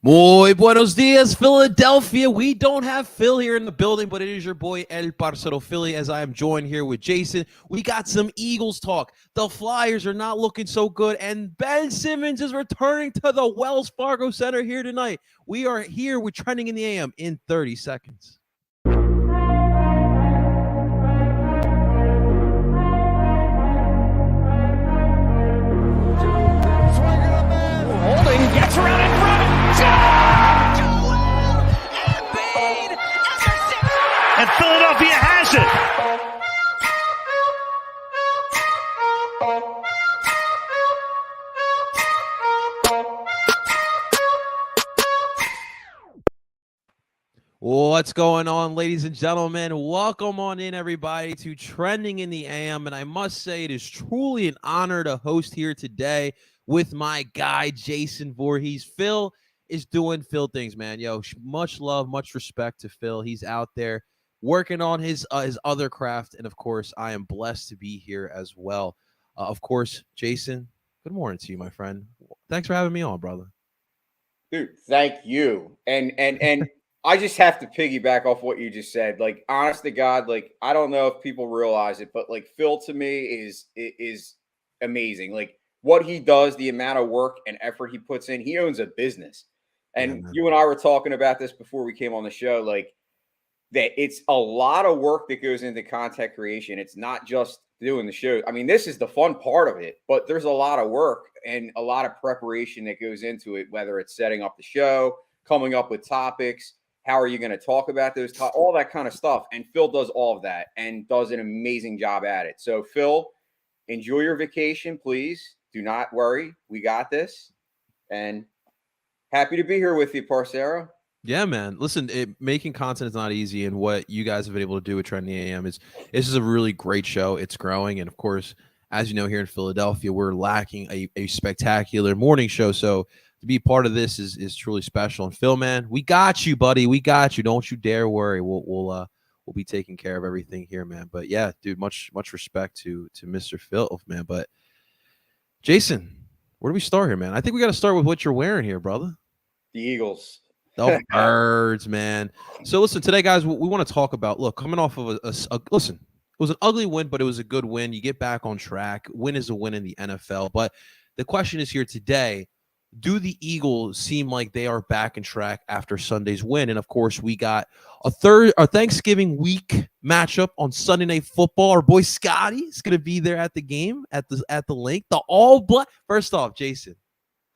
Muy buenos dias, Philadelphia. We don't have Phil here in the building, but it is your boy El Parcero Philly as I am joined here with Jason. We got some Eagles talk. The Flyers are not looking so good, and Ben Simmons is returning to the Wells Fargo Center here tonight. We are here with Trending in the AM in 30 seconds. Holding gets around in front. And Philadelphia has it. What's going on, ladies and gentlemen? Welcome on in, everybody, to Trending in the AM. And I must say, it is truly an honor to host here today with my guy, Jason Voorhees. Phil is doing Phil things, man. Yo, much love, much respect to Phil. He's out there working on his other craft. And, of course, I am blessed to be here as well. Of course, Jason, good morning to you, my friend. Thanks for having me on, brother. Dude, thank you. And I just have to piggyback off what you just said. Like, honest to God, like, I don't know if people realize it, but like Phil to me is amazing. Like what he does, the amount of work and effort he puts in, he owns a business. And you and I were talking about this before we came on the show, like that it's a lot of work that goes into content creation. It's not just doing the show. I mean, this is the fun part of it, but there's a lot of work and a lot of preparation that goes into it, whether it's setting up the show, coming up with topics, how are you going to talk about those, all that kind of stuff. And Phil does all of that and does an amazing job at it. So Phil, enjoy your vacation, please. Do not worry. We got this. And happy to be here with you, Parcero. Yeah, man. Listen, making content is not easy, and what you guys have been able to do with Trending AM is this is a really great show. It's growing, and of course, as you know, here in Philadelphia, we're lacking a spectacular morning show. So to be part of this is truly special. And Phil, man, we got you, buddy. We got you. Don't you dare worry. We'll be taking care of everything here, man. But yeah, dude, much respect to Mr. Phil, man. But Jason, where do we start here, man? I think we got to start with what you're wearing here, brother. The Eagles. The birds, man. So listen, today, guys, we want to talk about, look, coming off of listen, it was an ugly win, but it was a good win. You get back on track. Win is a win in the NFL. But the question is here today, do the Eagles seem like they are back in track after Sunday's win? And of course, we got a Thanksgiving week matchup on Sunday Night Football. Our boy Scotty is going to be there at the game, at the link. The all black. First off, Jason,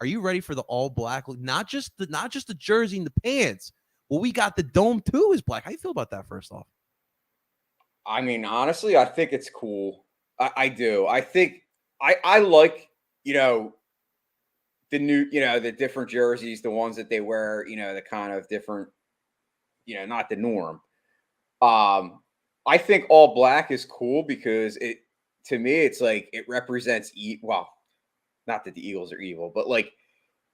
are you ready for the all black? Not just the jersey and the pants. Well, we got the dome too is black. How you feel about that? First off, I mean, honestly, I think it's cool. I do. I think I like, the new, the different jerseys, the ones that they wear, the kind of different, not the norm. I think all black is cool because to me, it's like it represents well, not that the Eagles are evil, but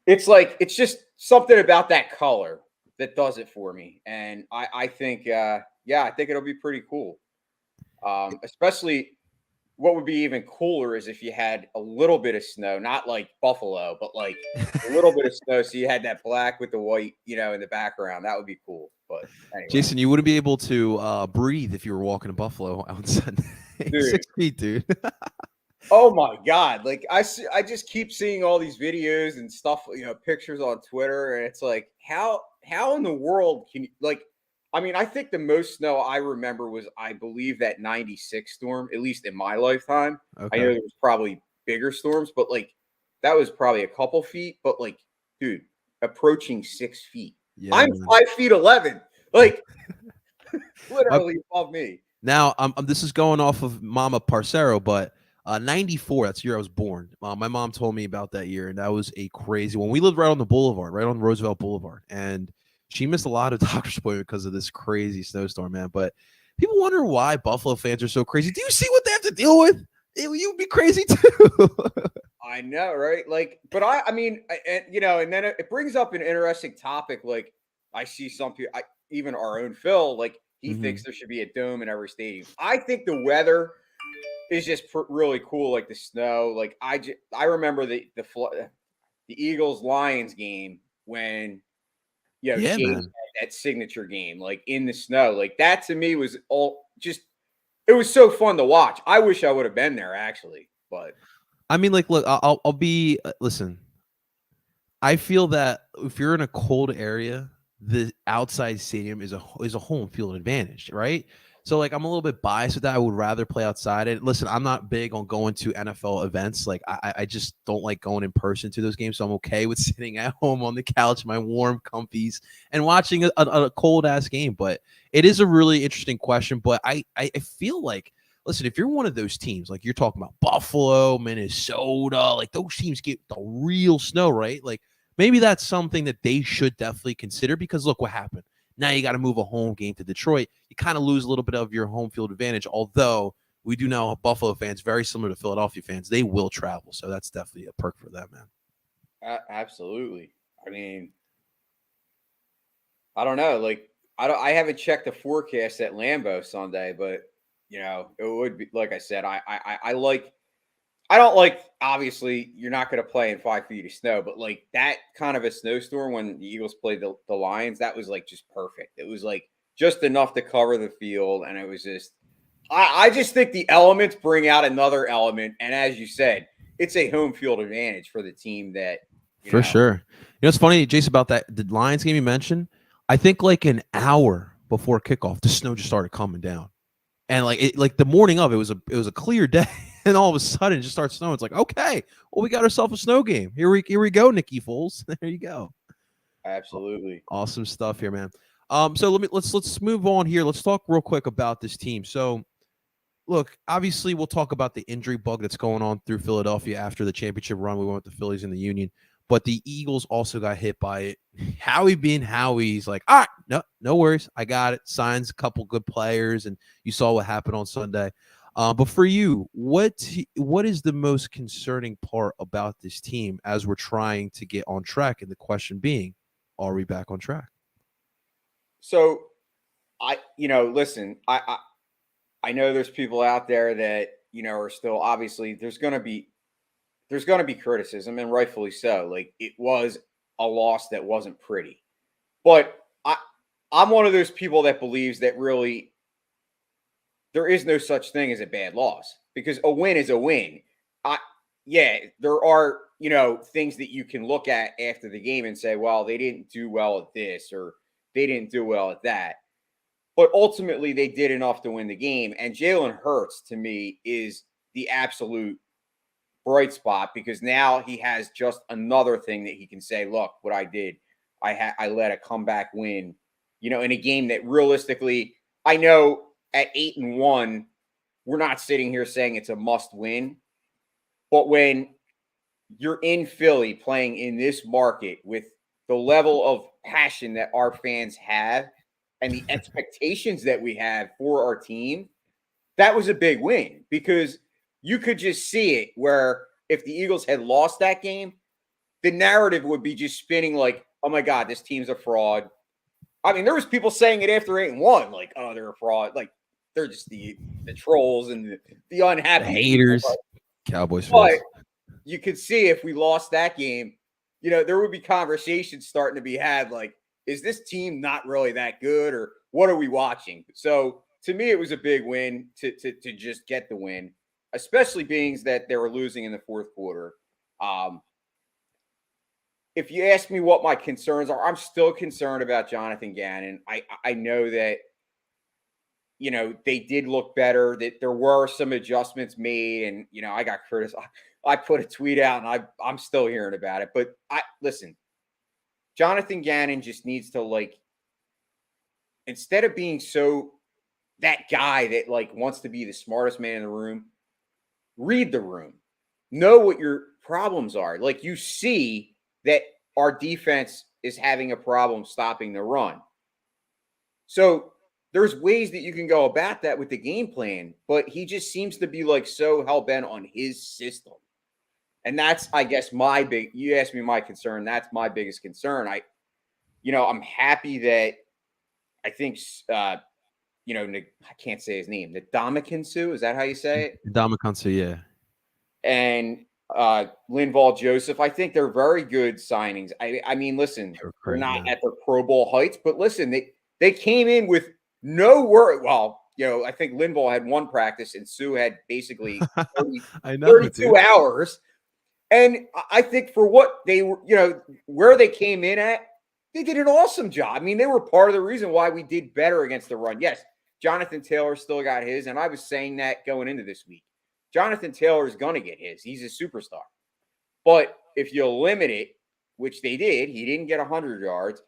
it's just something about that color that does it for me. And I think, I think it'll be pretty cool. Especially what would be even cooler is if you had a little bit of snow, not like Buffalo, but like a little bit of snow. So you had that black with the white, in the background. That would be cool. But anyway. Jason, you wouldn't be able to breathe if you were walking to Buffalo out Sunday. 6 feet, dude. Oh my God. Like I just keep seeing all these videos and stuff, pictures on Twitter. And it's like, how in the world can you I think the most snow I remember was, I believe, that 96 storm, at least in my lifetime. Okay. I know there was probably bigger storms, but that was probably a couple feet, but dude, approaching 6 feet. Yeah, I'm 5'11", literally above me. Now, this is going off of Mama Parcero, but 94, that's the year I was born. My mom told me about that year, and that was a crazy one. We lived right on the boulevard, right on Roosevelt Boulevard, and she missed a lot of doctor's appointments because of this crazy snowstorm, man. But people wonder why Buffalo fans are so crazy. Do you see what they have to deal with? You'd be crazy too. I know, right? But I mean, and then it brings up an interesting topic. I see some people, even our own Phil, he thinks there should be a dome in every stadium. I think the weather is just really cool, like the snow. I remember the Eagles-Lions game when Yeah, change man. that signature game, like in the snow. Like that to me was all just it was so fun to watch. I wish I would have been there actually, but I mean, like, look, I'll be listen. I feel that if you're in a cold area, the outside stadium is a home field advantage, right? So like I'm a little bit biased with that. I would rather play outside. And listen, I'm not big on going to NFL events. Like I just don't like going in person to those games. So I'm okay with sitting at home on the couch, my warm comfies, and watching a cold ass game. But it is a really interesting question. But I feel like listen, if you're one of those teams, like you're talking about Buffalo, Minnesota, like those teams get the real snow, right? Like maybe that's something that they should definitely consider because look what happened. Now you got to move a home game to Detroit. You kind of lose a little bit of your home field advantage, although we do know Buffalo fans, very similar to Philadelphia fans, they will travel. So that's definitely a perk for them, man. absolutely. I mean, I don't know. Like I haven't checked the forecast at Lambeau Sunday, but it would be like I said. I like. I don't like. Obviously, you're not going to play in 5 feet of snow, but like that kind of a snowstorm when the Eagles played the Lions, that was like just perfect. It was like just enough to cover the field, and it was just. I just think the elements bring out another element, and as you said, it's a home field advantage for the team that you For know. sure. It's funny, Jason, about that. The Lions game you mentioned, I think like an hour before kickoff, the snow just started coming down. And like the morning of it was a clear day, and all of a sudden it just starts snowing. It's like, okay, well, we got ourselves a snow game. Here we go, Nikki Foles. There you go. Absolutely. Awesome stuff here, man. So let's move on here. Let's talk real quick about this team. So look, obviously we'll talk about the injury bug that's going on through Philadelphia after the championship run. We went with the Phillies in the Union, but the Eagles also got hit by it. Howie being Howie's like, all right, no worries. I got it. Signs a couple good players, and you saw what happened on Sunday. But for you, what is the most concerning part about this team as we're trying to get on track? And the question being, are we back on track? So listen, I know there's people out there that are still obviously there's going to be criticism and rightfully so. Like it was a loss that wasn't pretty, but I'm one of those people that believes that really there is no such thing as a bad loss because a win is a win. I Yeah, there are things that you can look at after the game and say, well, they didn't do well at this or they didn't do well at that. But ultimately, they did enough to win the game. And Jalen Hurts, to me, is the absolute bright spot because now he has just another thing that he can say, look, what I did. I let a comeback win, in a game that realistically, I know at 8-1, we're not sitting here saying it's a must win. But when you're in Philly playing in this market with the level of passion that our fans have and the expectations that we have for our team, that was a big win because you could just see it where if the Eagles had lost that game, the narrative would be just spinning like, oh my God, this team's a fraud. I mean, there was people saying it after 8-1, like, oh, they're a fraud. Like they're just the trolls and the The unhappy people. haters, Cowboys But fans. you could see if we lost that game, there would be conversations starting to be had like, is this team not really that good or what are we watching? So to me, it was a big win to just get the win, especially being that they were losing in the fourth quarter. Um, if you ask me what my concerns are, I'm still concerned about Jonathan Gannon. I know that they did look better, that there were some adjustments made. And, I got criticized. I put a tweet out and I'm still hearing about it. But listen, Jonathan Gannon just needs to instead of being so that guy that wants to be the smartest man in the room, read the room, know what your problems are. Like you see that our defense is having a problem stopping the run. So there's ways that you can go about that with the game plan, but he just seems to be so hell bent on his system. And that's, I guess, you asked me my concern. That's my biggest concern. I'm happy that I think, I can't say his name, the Ndamukong Suh. Is that how you say it? Ndamukong Suh, yeah. And Linval Joseph. I think they're very good signings. I mean, listen, They were they're great, not man. at the Pro Bowl heights, but listen, they came in with no worry. Well, I think Linval had one practice and Sue had basically 30, I know, 32 dude. hours. And I think for what they were, where they came in at, they did an awesome job. I mean, they were part of the reason why we did better against the run. Yes, Jonathan Taylor still got his, and I was saying that going into this week. Jonathan Taylor is going to get his. He's a superstar. But if you limit it, which they did, he didn't get 100 yards,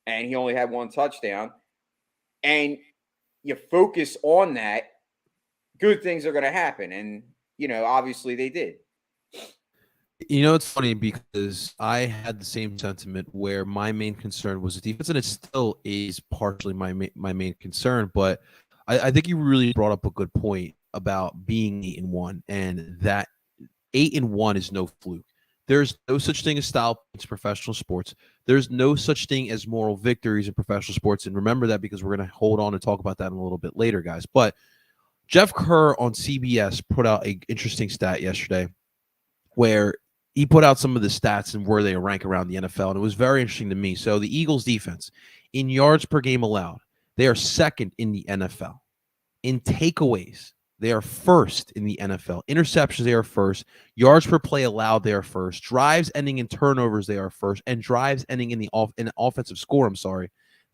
and he only had one touchdown, and you focus on that, good things are going to happen. And, obviously they did. It's funny because I had the same sentiment where my main concern was the defense, and it still is partially my main concern. But I think you really brought up a good point about being 8-1, and that 8-1 is no fluke. There's no such thing as style points in professional sports. There's no such thing as moral victories in professional sports, and remember that because we're going to hold on and talk about that in a little bit later, guys. But Jeff Kerr on CBS put out an interesting stat yesterday where he put out some of the stats and where they rank around the NFL, and it was very interesting to me. So the Eagles defense, in yards per game allowed, they are second in the NFL. In takeaways, they are first in the NFL. Interceptions, they are first. Yards per play allowed, they are first. Drives ending in turnovers, they are first. And drives ending in the offensive score,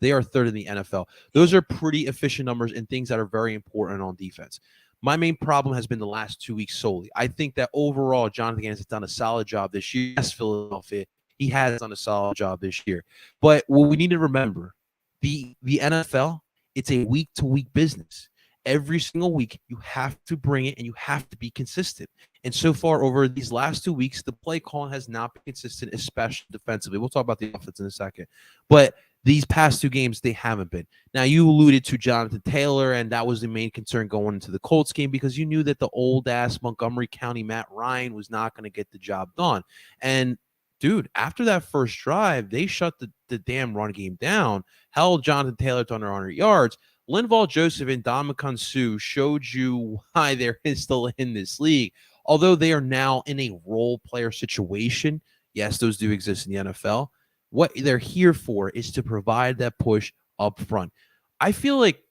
they are third in the NFL. Those are pretty efficient numbers and things that are very important on defense. My main problem has been the last 2 weeks solely. I think that overall, Jonathan Gannon has done a solid job this year. Yes, Philadelphia, he has done a solid job this year. But what we need to remember, the NFL, it's a week-to-week business. Every single week, you have to bring it and you have to be consistent. And so far, over these last 2 weeks, the play calling has not been consistent, especially defensively. We'll talk about the offense in a second. But these past 2 games, they haven't been. Now, you alluded to Jonathan Taylor, and that was the main concern going into the Colts game because you knew that the old-ass Montgomery County Matt Ryan was not going to get the job done. And, dude, after that first drive, they shut the damn run game down, held Jonathan Taylor to under 100 yards. Linval Joseph and Ndamukong Suh showed you why they're still in this league. Although they are now in a role player situation, yes, those do exist in the NFL. What they're here for is to provide that push up front. I feel like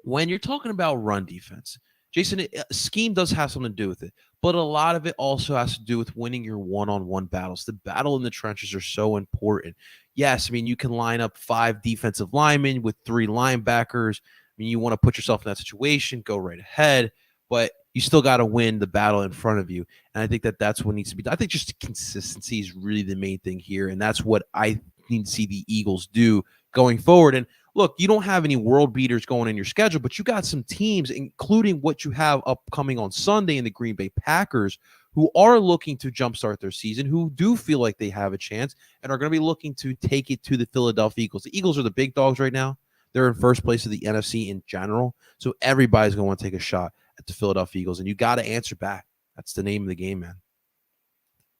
when you're talking about run defense, Jason, scheme does have something to do with it, but a lot of it also has to do with winning your one-on-one battles. The battle in the trenches are so important. Yes, I mean, you can line up 5 defensive linemen with 3 linebackers. I mean, you want to put yourself in that situation, go right ahead, but you still got to win the battle in front of you. And I think that that's what needs to be done. I think just consistency is really the main thing here, and that's what I need to see the Eagles do going forward. And look, you don't have any world beaters going in your schedule, but you got some teams, including what you have upcoming on Sunday in the Green Bay Packers, who are looking to jumpstart their season, who do feel like they have a chance and are going to be looking to take it to the Philadelphia Eagles. The Eagles are the big dogs right now. They're in first place of the NFC in general. So everybody's going to want to take a shot at the Philadelphia Eagles, and you got to answer back. That's the name of the game, man.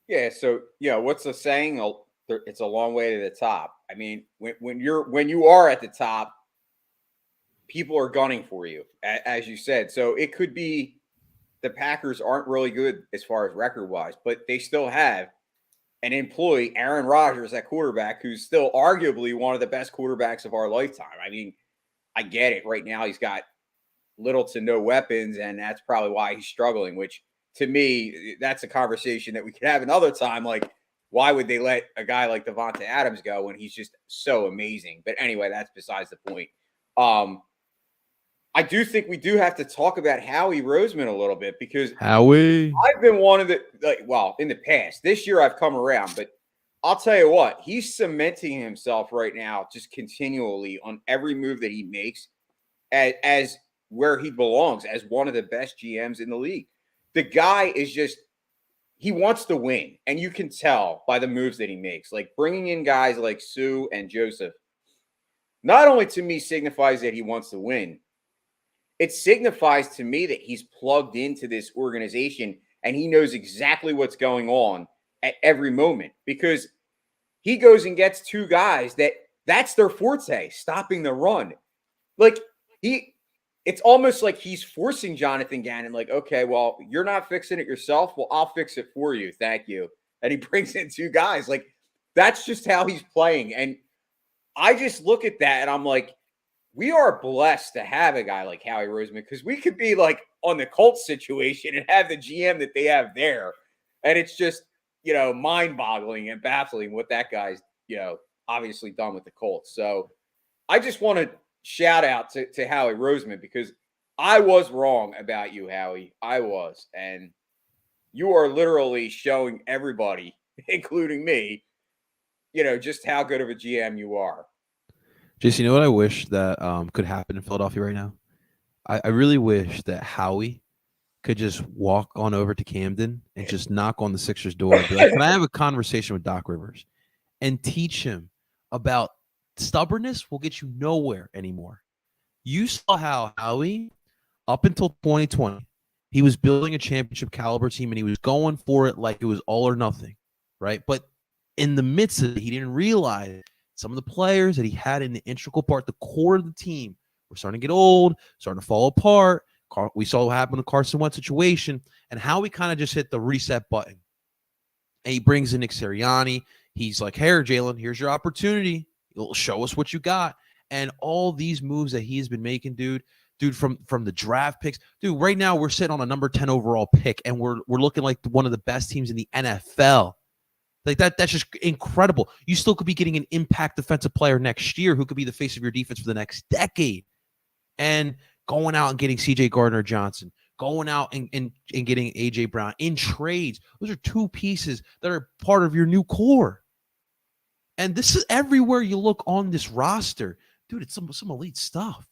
Yeah. So, what's the saying? It's a long way to the top. I mean, when you are at the top, people are gunning for you, as you said. So it could be the Packers aren't really good as far as record wise, but they still have an employee, Aaron Rodgers, at quarterback, who's still arguably one of the best quarterbacks of our lifetime. I mean, I get it. Right now, he's got little to no weapons, and that's probably why he's struggling. Which, to me, that's a conversation that we could have another time. Like, why would they let a guy like Devonta Adams go when he's just so amazing? But anyway, that's besides the point. I do think we do have to talk about Howie Roseman a little bit because Howie, I've been one of the in the past. This year I've come around, but I'll tell you what, he's cementing himself right now just continually on every move that he makes as where he belongs as one of the best GMs in the league. The guy is just he wants to win, and you can tell by the moves that he makes. Like bringing in guys like Sue and Joseph, not only to me signifies that he wants to win, it signifies to me that he's plugged into this organization and he knows exactly what's going on at every moment because he goes and gets 2 guys that's their forte, stopping the run. Like it's almost like he's forcing Jonathan Gannon, like, okay, well, you're not fixing it yourself. Well, I'll fix it for you. Thank you. And he brings in two guys. Like, that's just how he's playing. And I just look at that and I'm like, we are blessed to have a guy like Howie Roseman, because we could be like on the Colts situation and have the GM that they have there. And it's just, mind boggling and baffling what that guy's, obviously done with the Colts. So I just want to shout out to Howie Roseman, because I was wrong about you, Howie. I was. And you are literally showing everybody, including me, just how good of a GM you are. Jason, you know what I wish that could happen in Philadelphia right now? I really wish that Howie could just walk on over to Camden and just knock on the Sixers' door and be like, can I have a conversation with Doc Rivers and teach him about stubbornness will get you nowhere anymore. You saw how Howie, up until 2020, he was building a championship caliber team and he was going for it like it was all or nothing, right? But in the midst of it, he didn't realize some of the players that he had in the integral part, the core of the team, were starting to get old, starting to fall apart. We saw what happened in the Carson Wentz situation, and how he kind of just hit the reset button. And he brings in Nick Sirianni. He's like, hey, Jalen, here's your opportunity. You'll show us what you got. And all these moves that he's been making, dude, from the draft picks. Dude, right now we're sitting on a number 10 overall pick, and we're looking like one of the best teams in the NFL. Like that's just incredible. You still could be getting an impact defensive player next year who could be the face of your defense for the next decade. And going out and getting C.J. Gardner-Johnson, going out and getting A.J. Brown in trades. Those are two pieces that are part of your new core. And this is everywhere you look on this roster. Dude, it's some elite stuff.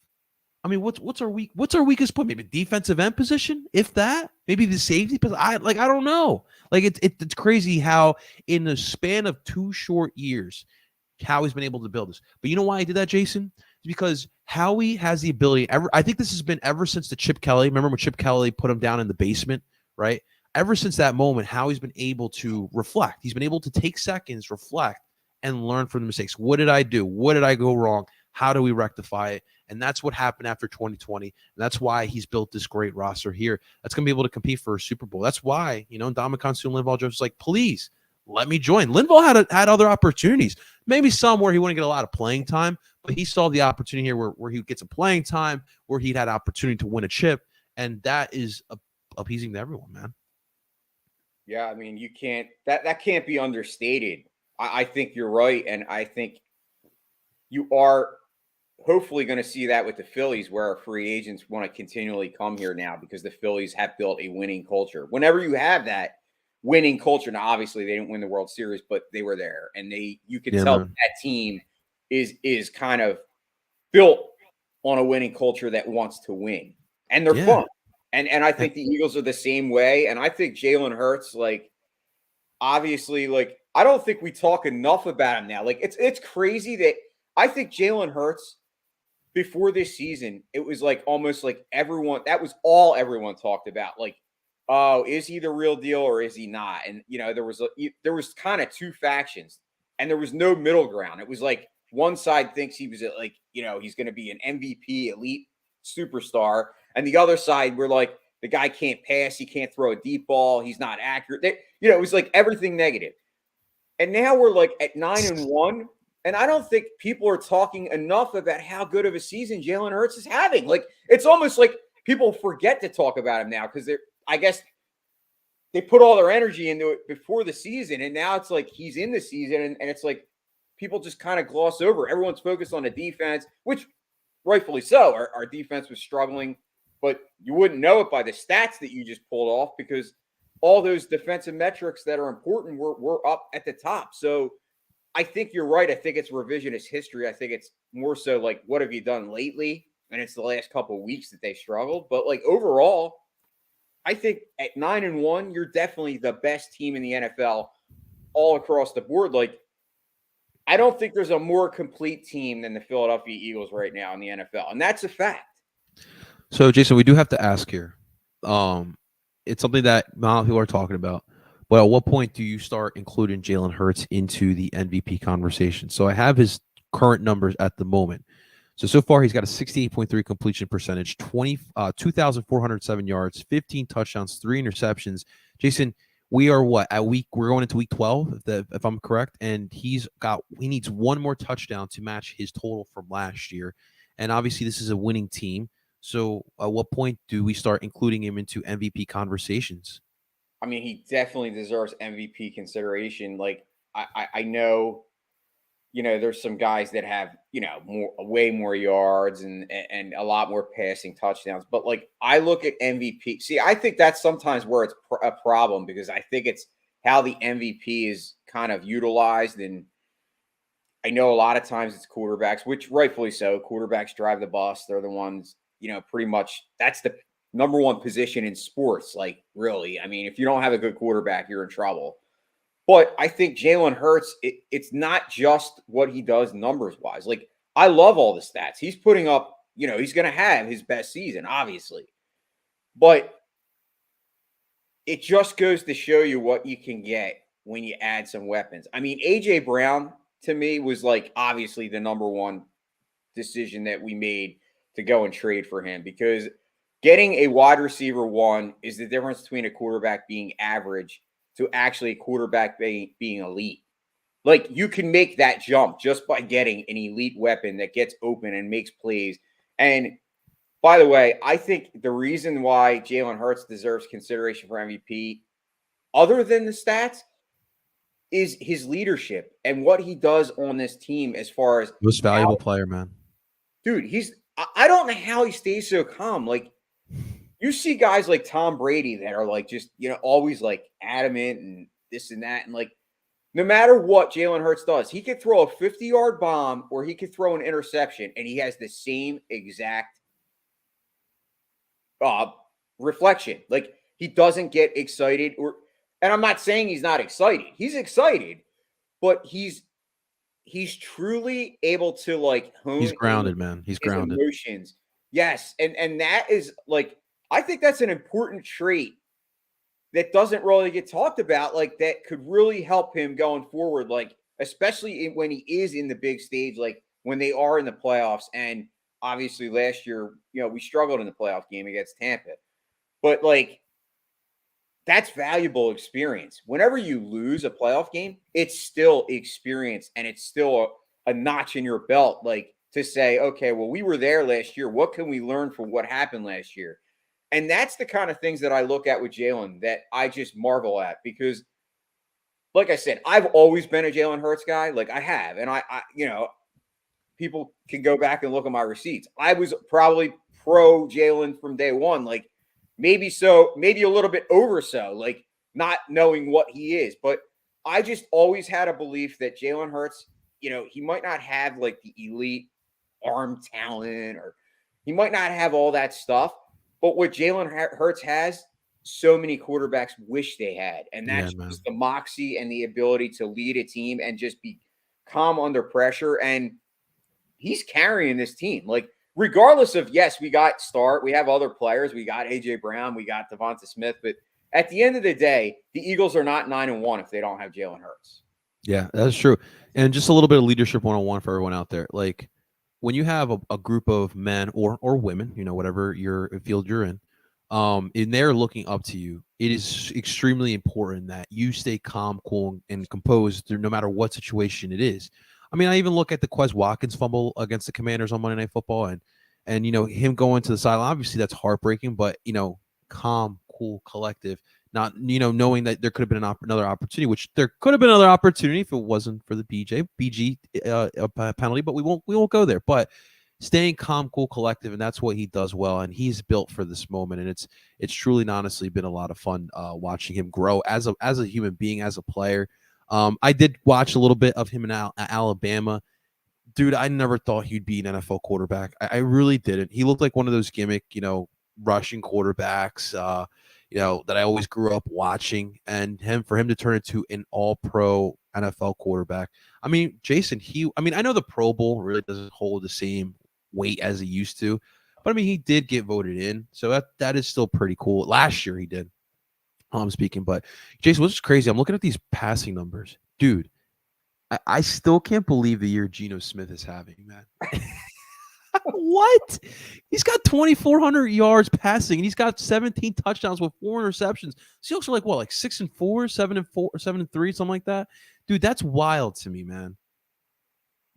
I mean, what's our weakest point? Maybe defensive end position, if that. Maybe the safety position. I don't know. Like it's crazy how in the span of 2 short years, Howie's been able to build this. But you know why I did that, Jason? It's because Howie has the ability. I think this has been ever since the Chip Kelly. Remember when Chip Kelly put him down in the basement, right? Ever since that moment, Howie's been able to reflect. He's been able to take seconds, reflect, and learn from the mistakes. What did I do? What did I go wrong? How do we rectify it? And that's what happened after 2020. And that's why he's built this great roster here that's going to be able to compete for a Super Bowl. That's why, Ndamukong Suh and Linval Joseph was like, please let me join. Linval had other opportunities, maybe some where he wouldn't get a lot of playing time, but he saw the opportunity here where he would get some playing time, where he'd had opportunity to win a chip. And that is appeasing to everyone, man. Yeah, I mean, you can't that can't be understated. I think you're right, and I think you are hopefully going to see that with the Phillies, where our free agents want to continually come here now because the Phillies have built a winning culture. Whenever you have that winning culture, now obviously they didn't win the World Series, but they were there, and you could tell that team is kind of built on a winning culture that wants to win, and they're fun. And I think the Eagles are the same way, and I think Jalen Hurts, obviously, I don't think we talk enough about him now. It's crazy that I think Jalen Hurts, before this season, it was almost like everyone, that was all everyone talked about. Oh, is he the real deal or is he not? And, there was kind of two factions, and there was no middle ground. It was like one side thinks he was he's going to be an MVP elite superstar. And the other side, we're like, the guy can't pass. He can't throw a deep ball. He's not accurate. It was like everything negative. And now we're at 9-1. And I don't think people are talking enough about how good of a season Jalen Hurts is having. It's almost like people forget to talk about him now because I guess they put all their energy into it before the season. And now it's like he's in the season, and it's like people just kind of gloss over. Everyone's focused on the defense, which rightfully so. Our defense was struggling, but you wouldn't know it by the stats that you just pulled off because all those defensive metrics that are important were up at the top. So I think you're right. I think it's revisionist history. I think it's more so what have you done lately? And it's the last couple of weeks that they struggled. But overall, I think at 9-1, you're definitely the best team in the NFL all across the board. I don't think there's a more complete team than the Philadelphia Eagles right now in the NFL. And that's a fact. So, Jason, we do have to ask here. It's something that a lot of people are talking about. But at what point do you start including Jalen Hurts into the MVP conversation? So I have his current numbers at the moment. So far he's got a 68.3 completion percentage, 2,407 yards, 15 touchdowns, 3 interceptions. Jason, we are what at we're going into week 12 if I'm correct, and he needs one more touchdown to match his total from last year. And obviously this is a winning team. So at what point do we start including him into MVP conversations? I mean, he definitely deserves MVP consideration. Like I know, there's some guys that have, way more yards and a lot more passing touchdowns. But like I look at MVP. See, I think that's sometimes where it's a problem because I think it's how the MVP is kind of utilized. And I know a lot of times it's quarterbacks, which rightfully so. Quarterbacks drive the bus. They're the ones, pretty much that's the number one position in sports. Like, really, I mean, if you don't have a good quarterback, you're in trouble. But I think Jalen Hurts, it's not just what he does numbers wise. Like, I love all the stats. He's putting up, he's going to have his best season, obviously. But it just goes to show you what you can get when you add some weapons. I mean, A.J. Brown, to me, was like obviously the number one decision that we made to go and trade for him because getting a wide receiver one is the difference between a quarterback being average to actually a quarterback being elite. Like you can make that jump just by getting an elite weapon that gets open and makes plays. And by the way, I think the reason why Jalen Hurts deserves consideration for MVP, other than the stats, is his leadership and what he does on this team as far as Most valuable player, man. Dude, I don't know how he stays so calm. Like you see guys like Tom Brady that are like just, always like adamant and this and that. And like no matter what Jalen Hurts does, he could throw a 50-yard bomb or he could throw an interception and he has the same exact reflection. Like he doesn't get excited and I'm not saying he's not excited. He's excited, but he's truly able to like hone He's grounded, man. He's his grounded. emotions. Yes, and that is like I think that's an important trait that doesn't really get talked about. Like that could really help him going forward. Like especially when he is in the big stage, like when they are in the playoffs. And obviously last year, we struggled in the playoff game against Tampa, but like that's valuable experience. Whenever you lose a playoff game, it's still experience and it's still a notch in your belt. Like to say, okay, well, we were there last year. What can we learn from what happened last year? And that's the kind of things that I look at with Jalen that I just marvel at because, like I said, I've always been a Jalen Hurts guy. Like I have. And I people can go back and look at my receipts. I was probably pro Jalen from day one. Like, maybe a little bit over so, like not knowing what he is. But I just always had a belief that Jalen Hurts, he might not have like the elite arm talent or he might not have all that stuff. But what Jalen Hurts has, so many quarterbacks wish they had. And that's just the moxie and the ability to lead a team and just be calm under pressure. And he's carrying this team. Like, regardless of, yes, we have other players. We got A.J. Brown, we got Devonta Smith. But at the end of the day, the Eagles are not 9-1 if they don't have Jalen Hurts. Yeah, that's true. And just a little bit of leadership 101 for everyone out there. Like when you have a group of men or women, whatever your field you're in, and they're looking up to you, it is extremely important that you stay calm, cool, and composed no matter what situation it is. I mean, I even look at the Quez Watkins fumble against the Commanders on Monday Night Football, and him going to the sideline. Obviously, that's heartbreaking, but calm, cool, collective. Not knowing that there could have been another opportunity, which there could have been another opportunity if it wasn't for the BG penalty, but we won't go there. But staying calm, cool, collective, and that's what he does well. And he's built for this moment, and it's truly and honestly been a lot of fun watching him grow as a human being, as a player. I did watch a little bit of him in Alabama. Dude, I never thought he'd be an NFL quarterback. I really didn't. He looked like one of those gimmick, rushing quarterbacks, that I always grew up watching. And for him to turn into an all-pro NFL quarterback. I mean, Jason, I know the Pro Bowl really doesn't hold the same weight as it used to, but I mean, he did get voted in. So that is still pretty cool. Last year he did. I'm speaking, but Jason, what's crazy? I'm looking at these passing numbers, dude. I still can't believe the year Geno Smith is having, man. What? He's got 2,400 yards passing, and he's got 17 touchdowns with 4 interceptions. Seahawks are like what, like 6-4, 7-4, 7-3, something like that. Dude, that's wild to me, man.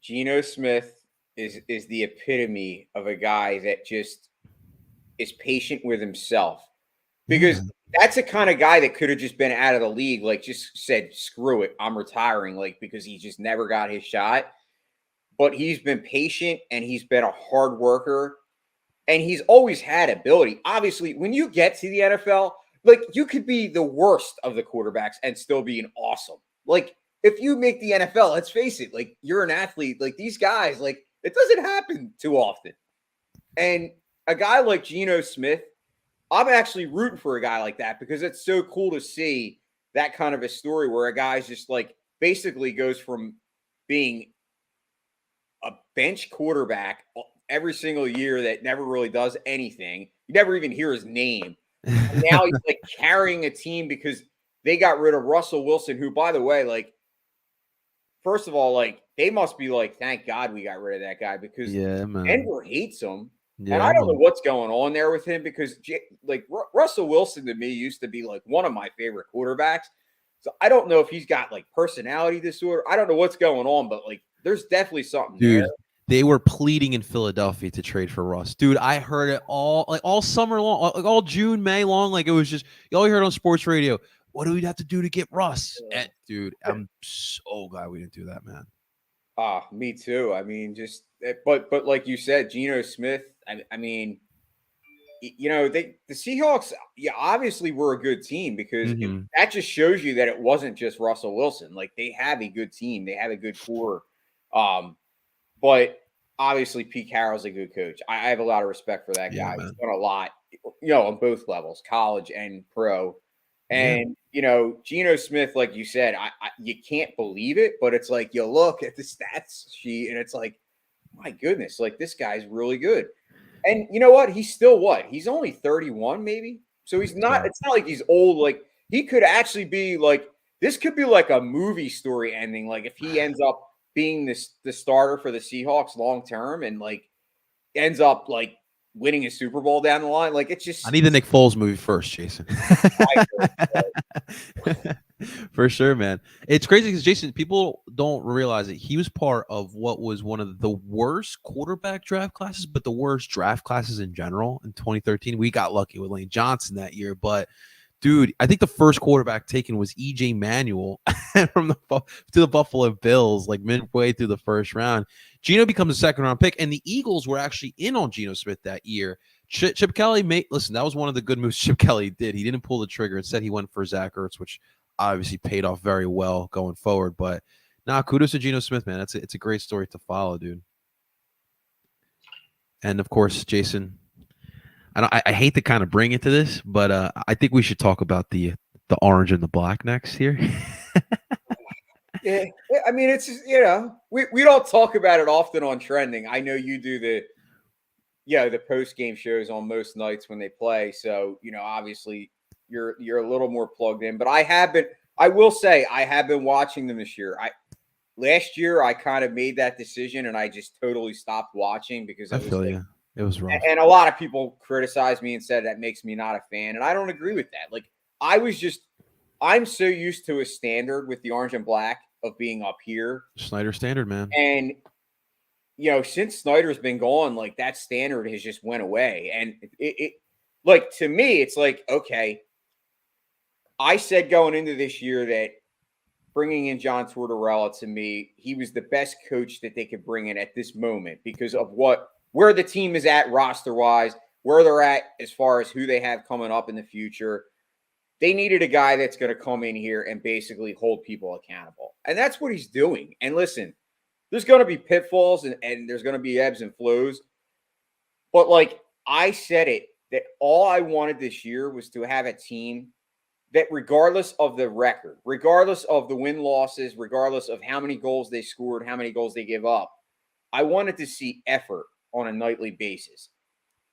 Geno Smith is the epitome of a guy that just is patient with himself, Yeah, because that's the kind of guy that could have just been out of the league, like just said, screw it, I'm retiring, like because he just never got his shot. But he's been patient and he's been a hard worker and he's always had ability. Obviously, when you get to the NFL, like you could be the worst of the quarterbacks and still be an awesome. Like if you make the NFL, let's face it, like you're an athlete. Like these guys, like it doesn't happen too often. And a guy like Geno Smith, I'm actually rooting for a guy like that because it's so cool to see that kind of a story where a guy's just like basically goes from being a bench quarterback every single year that never really does anything. You never even hear his name. And now he's like carrying a team because they got rid of Russell Wilson, who, by the way, like, first of all, like, they must be like, thank God we got rid of that guy because yeah, man. Denver hates him. And Yeah, I don't know what's going on there with him because, like, Russell Wilson to me used to be like one of my favorite quarterbacks. So I don't know if he's got like personality disorder. I don't know what's going on, but like, there's definitely something there. dude. They were pleading in Philadelphia to trade for Russ. Dude, I heard it all summer long, like all June, May long. Like it was just you all heard on sports radio. What do we have to do to get Russ? And, dude, I'm so glad we didn't do that, man. Me too. I mean, just but like you said, Geno Smith. I mean, you know, the Seahawks, yeah, obviously were a good team because Mhm. that just shows you that it wasn't just Russell Wilson. Like they have a good team, they have a good core. Um, but obviously Pete Carroll's a good coach. I have a lot of respect for that Yeah, guy. He's man. done a lot, you know, on both levels, college and pro. Yeah. And you know, Geno Smith, like you said, you can't believe it, but it's like you look at the stats sheet and it's like, my goodness, like this guy's really good. And you know what? He's still what? He's only 31, maybe. So he's not, So it's not like he's old. Like he could actually be like, this could be like a movie story ending. Like if he ends up being the starter for the Seahawks long term and like ends up like winning a Super Bowl down the line. Like it's I just need the Nick Foles movie first, Jason. I agree. For sure, man. It's crazy because Jason, people don't realize that he was part of what was one of the worst quarterback draft classes, but the worst draft classes in general in 2013. We got lucky with Lane Johnson that year, but dude, I think the first quarterback taken was EJ Manuel from to the Buffalo Bills, like midway through the first round. Geno becomes a second round pick, and the Eagles were actually in on Geno Smith that year. Chip Kelly listen, that was one of the good moves Chip Kelly did. He didn't pull the trigger. Instead, he went for Zach Ertz, which obviously paid off very well going forward. But kudos to Geno Smith, man. It's a great story to follow, dude. And of course, Jason, I hate to kind of bring it to this, but I think we should talk about the orange and the black next here. Yeah, I mean, it's just, you know, we don't talk about it often on trending. I know you do the post game shows on most nights when they play. So, you know, obviously you're a little more plugged in. But I will say I have been watching them this year. Last year I kind of made that decision and I just totally stopped watching because I it was feel like, you. It was rough. and a lot of people criticized me and said that makes me not a fan. And I don't agree with that. Like I'm so used to a standard with the orange and black of being up here. Snyder standard, man. And you know, since Snyder's been gone, like that standard has just went away. And it like to me, it's like, okay, I said going into this year that bringing in John Tortorella, to me, he was the best coach that they could bring in at this moment because of where the team is at roster wise, where they're at as far as who they have coming up in the future. They needed a guy that's going to come in here and basically hold people accountable. And that's what he's doing. And listen, there's going to be pitfalls and there's going to be ebbs and flows. But like I said it, that all I wanted this year was to have a team that regardless of the record, regardless of the win losses, regardless of how many goals they scored, how many goals they give up, I wanted to see effort on a nightly basis.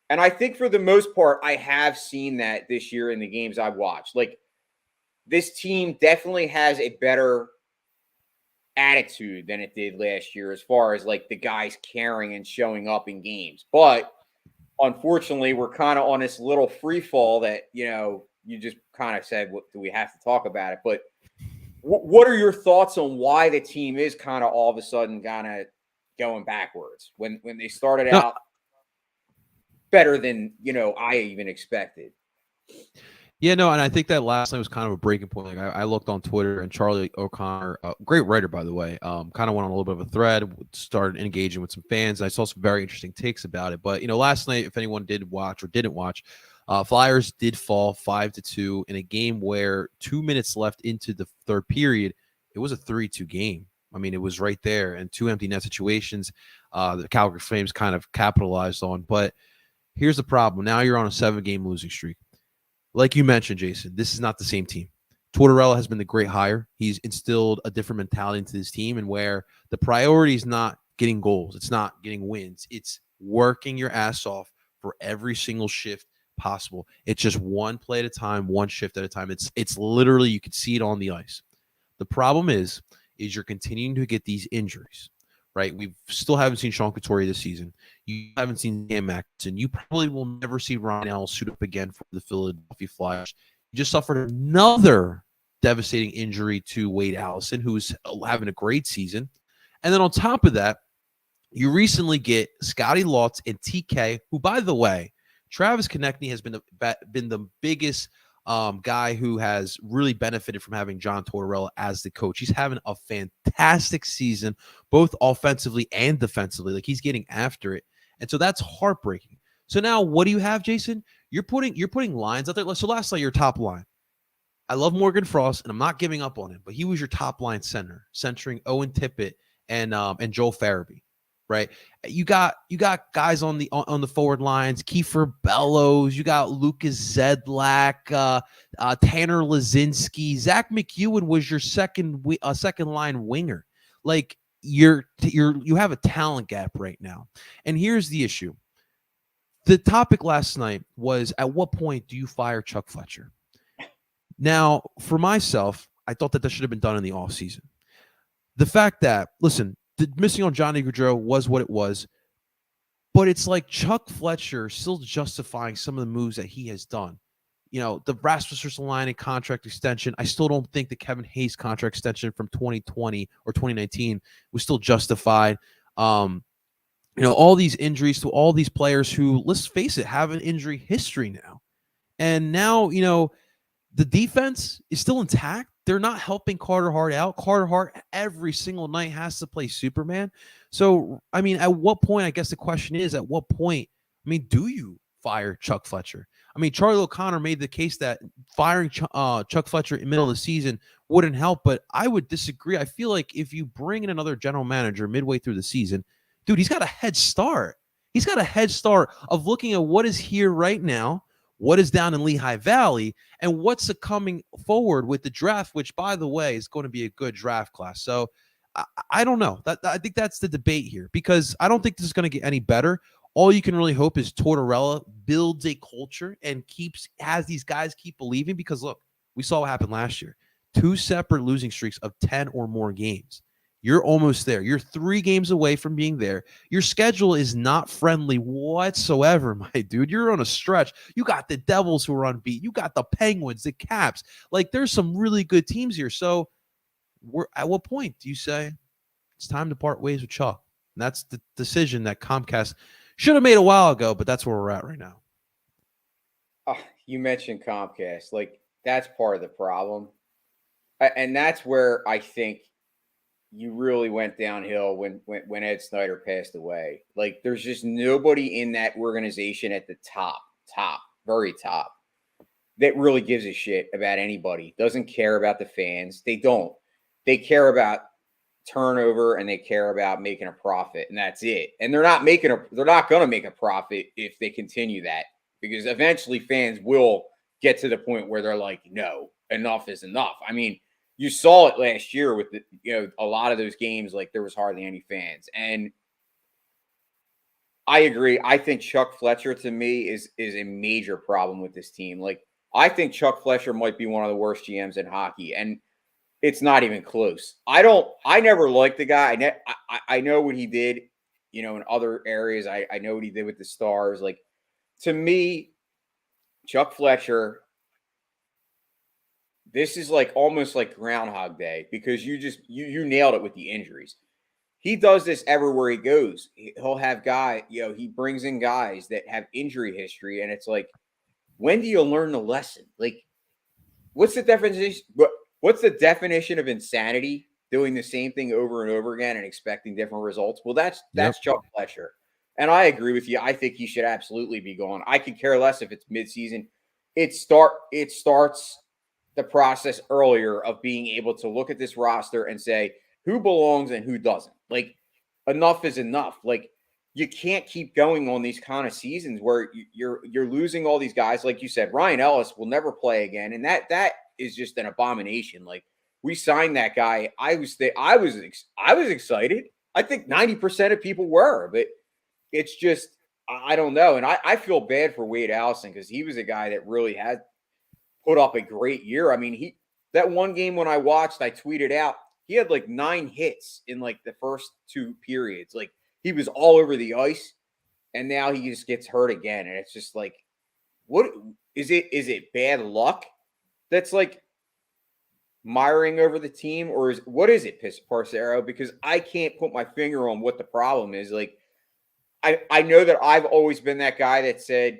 And I think for the most part, I have seen that this year in the games I've watched. Like this team definitely has a better attitude than it did last year as far as like the guys caring and showing up in games. But unfortunately, we're kind of on this little free fall that, you just kind of said, what do we have to talk about it? But what are your thoughts on why the team is kind of all of a sudden kind of going backwards when they started No, out better than, I even expected? yeah, no, and I think that last night was kind of a breaking point. Like I looked on Twitter, and Charlie O'Connor, great writer by the way, kind of went on a little bit of a thread, started engaging with some fans. And I saw some very interesting takes about it. But last night, if anyone did watch or didn't watch, Flyers did fall 5-2 in a game where 2 minutes left into the third period. It was a 3-2 game. I mean, it was right there, and two empty net situations. The Calgary Flames kind of capitalized on. But here's the problem: now you're on a 7-game losing streak. Like you mentioned, Jason, this is not the same team. Tortorella has been the great hire. He's instilled a different mentality into this team, and where the priority is not getting goals, it's not getting wins, it's working your ass off for every single shift possible. It's just one play at a time, one shift at a time. It's literally, you can see it on the ice. The problem is you're continuing to get these injuries, right? We still haven't seen Sean Couturier this season. You haven't seen Cam Atkinson. You probably will never see Ryan Ellis suit up again for the Philadelphia Flyers. You just suffered another devastating injury to Wade Allison, who's having a great season. And then on top of that, you recently get Scotty Lotz and TK, who, by the way, Travis Konechny has been the biggest guy who has really benefited from having John Tortorella as the coach. He's having a fantastic season, both offensively and defensively. Like, he's getting after it. And so that's heartbreaking. So now what do you have, Jason? You're putting lines out there. So last night, your top line. I love Morgan Frost, and I'm not giving up on him, but he was your top line center, centering Owen Tippett and Joel Farabee. Right, you got guys on the forward lines, Kiefer Bellows, you got Lucas Zedlak, Tanner Lazinski, Zach McEwen was your second line winger. Like, you have a talent gap right now, and here's the issue. The topic last night was, at what point do you fire Chuck Fletcher? Now, for myself, I thought that should have been done in the offseason. The fact that, listen, the missing on Johnny Gaudreau was what it was, but it's like Chuck Fletcher still justifying some of the moves that he has done. The Rasmus Ristolainen contract extension, I still don't think the Kevin Hayes contract extension from 2020 or 2019 was still justified. All these injuries to all these players who, let's face it, have an injury history now. And now, the defense is still intact. They're not helping Carter Hart out. Carter Hart every single night has to play Superman. So, I mean, at what point, I guess the question is, at what point, do you fire Chuck Fletcher? Charlie O'Connor made the case that firing Chuck Fletcher in the middle of the season wouldn't help, but I would disagree. I feel like if you bring in another general manager midway through the season, dude, he's got a head start. He's got a head start of looking at what is here right now, what is down in Lehigh Valley, and what's coming forward with the draft, which, by the way, is going to be a good draft class. So I don't know. I think that's the debate here, because I don't think this is going to get any better. All you can really hope is Tortorella builds a culture and has these guys keep believing, because, look, we saw what happened last year. 2 separate losing streaks of 10 or more games. You're almost there. You're 3 games away from being there. Your schedule is not friendly whatsoever, my dude. You're on a stretch. You got the Devils who are unbeaten. You got the Penguins, the Caps. Like, there's some really good teams here. So at what point do you say it's time to part ways with Chuck? And that's the decision that Comcast should have made a while ago, but that's where we're at right now. You mentioned Comcast. Like, that's part of the problem. And that's where I think you really went downhill when Ed Snyder passed away. Like, there's just nobody in that organization at the top, very top, that really gives a shit about anybody. Doesn't care about the fans. They don't. They care about turnover, and they care about making a profit, and that's it. And they're not going to make a profit if they continue that, because eventually fans will get to the point where they're like, no, enough is enough. You saw it last year with a lot of those games, like, there was hardly any fans. And I agree. I think Chuck Fletcher, to me, is a major problem with this team. Like, I think Chuck Fletcher might be one of the worst GMs in hockey. And It's not even close. I never liked the guy. I know what he did, in other areas. I know what he did with the Stars. Like, to me, Chuck Fletcher, this is like almost like Groundhog Day, because you nailed it with the injuries. He does this everywhere he goes. He'll have he brings in guys that have injury history, and it's like, when do you learn the lesson? Like, what's the definition? What's the definition of insanity? Doing the same thing over and over again and expecting different results. Well, that's Yep. Chuck Fletcher, and I agree with you. I think he should absolutely be gone. I could care less if it's midseason. It starts the process earlier of being able to look at this roster and say who belongs and who doesn't. Like, enough is enough. Like, you can't keep going on these kind of seasons where you're losing all these guys. Like you said, Ryan Ellis will never play again, and that is just an abomination. Like, we signed that guy. I was excited. I think 90% of people were, but it's just, I don't know. And I feel bad for Wade Allison, because he was a guy that really had put up a great year. I mean, that one game when I watched, I tweeted out, he had like 9 hits in like the first 2 periods. Like, he was all over the ice, and now he just gets hurt again. And it's just like, what is it? Is it bad luck that's like miring over the team, or what is it, Parcero? Because I can't put my finger on what the problem is. Like, I know that I've always been that guy that said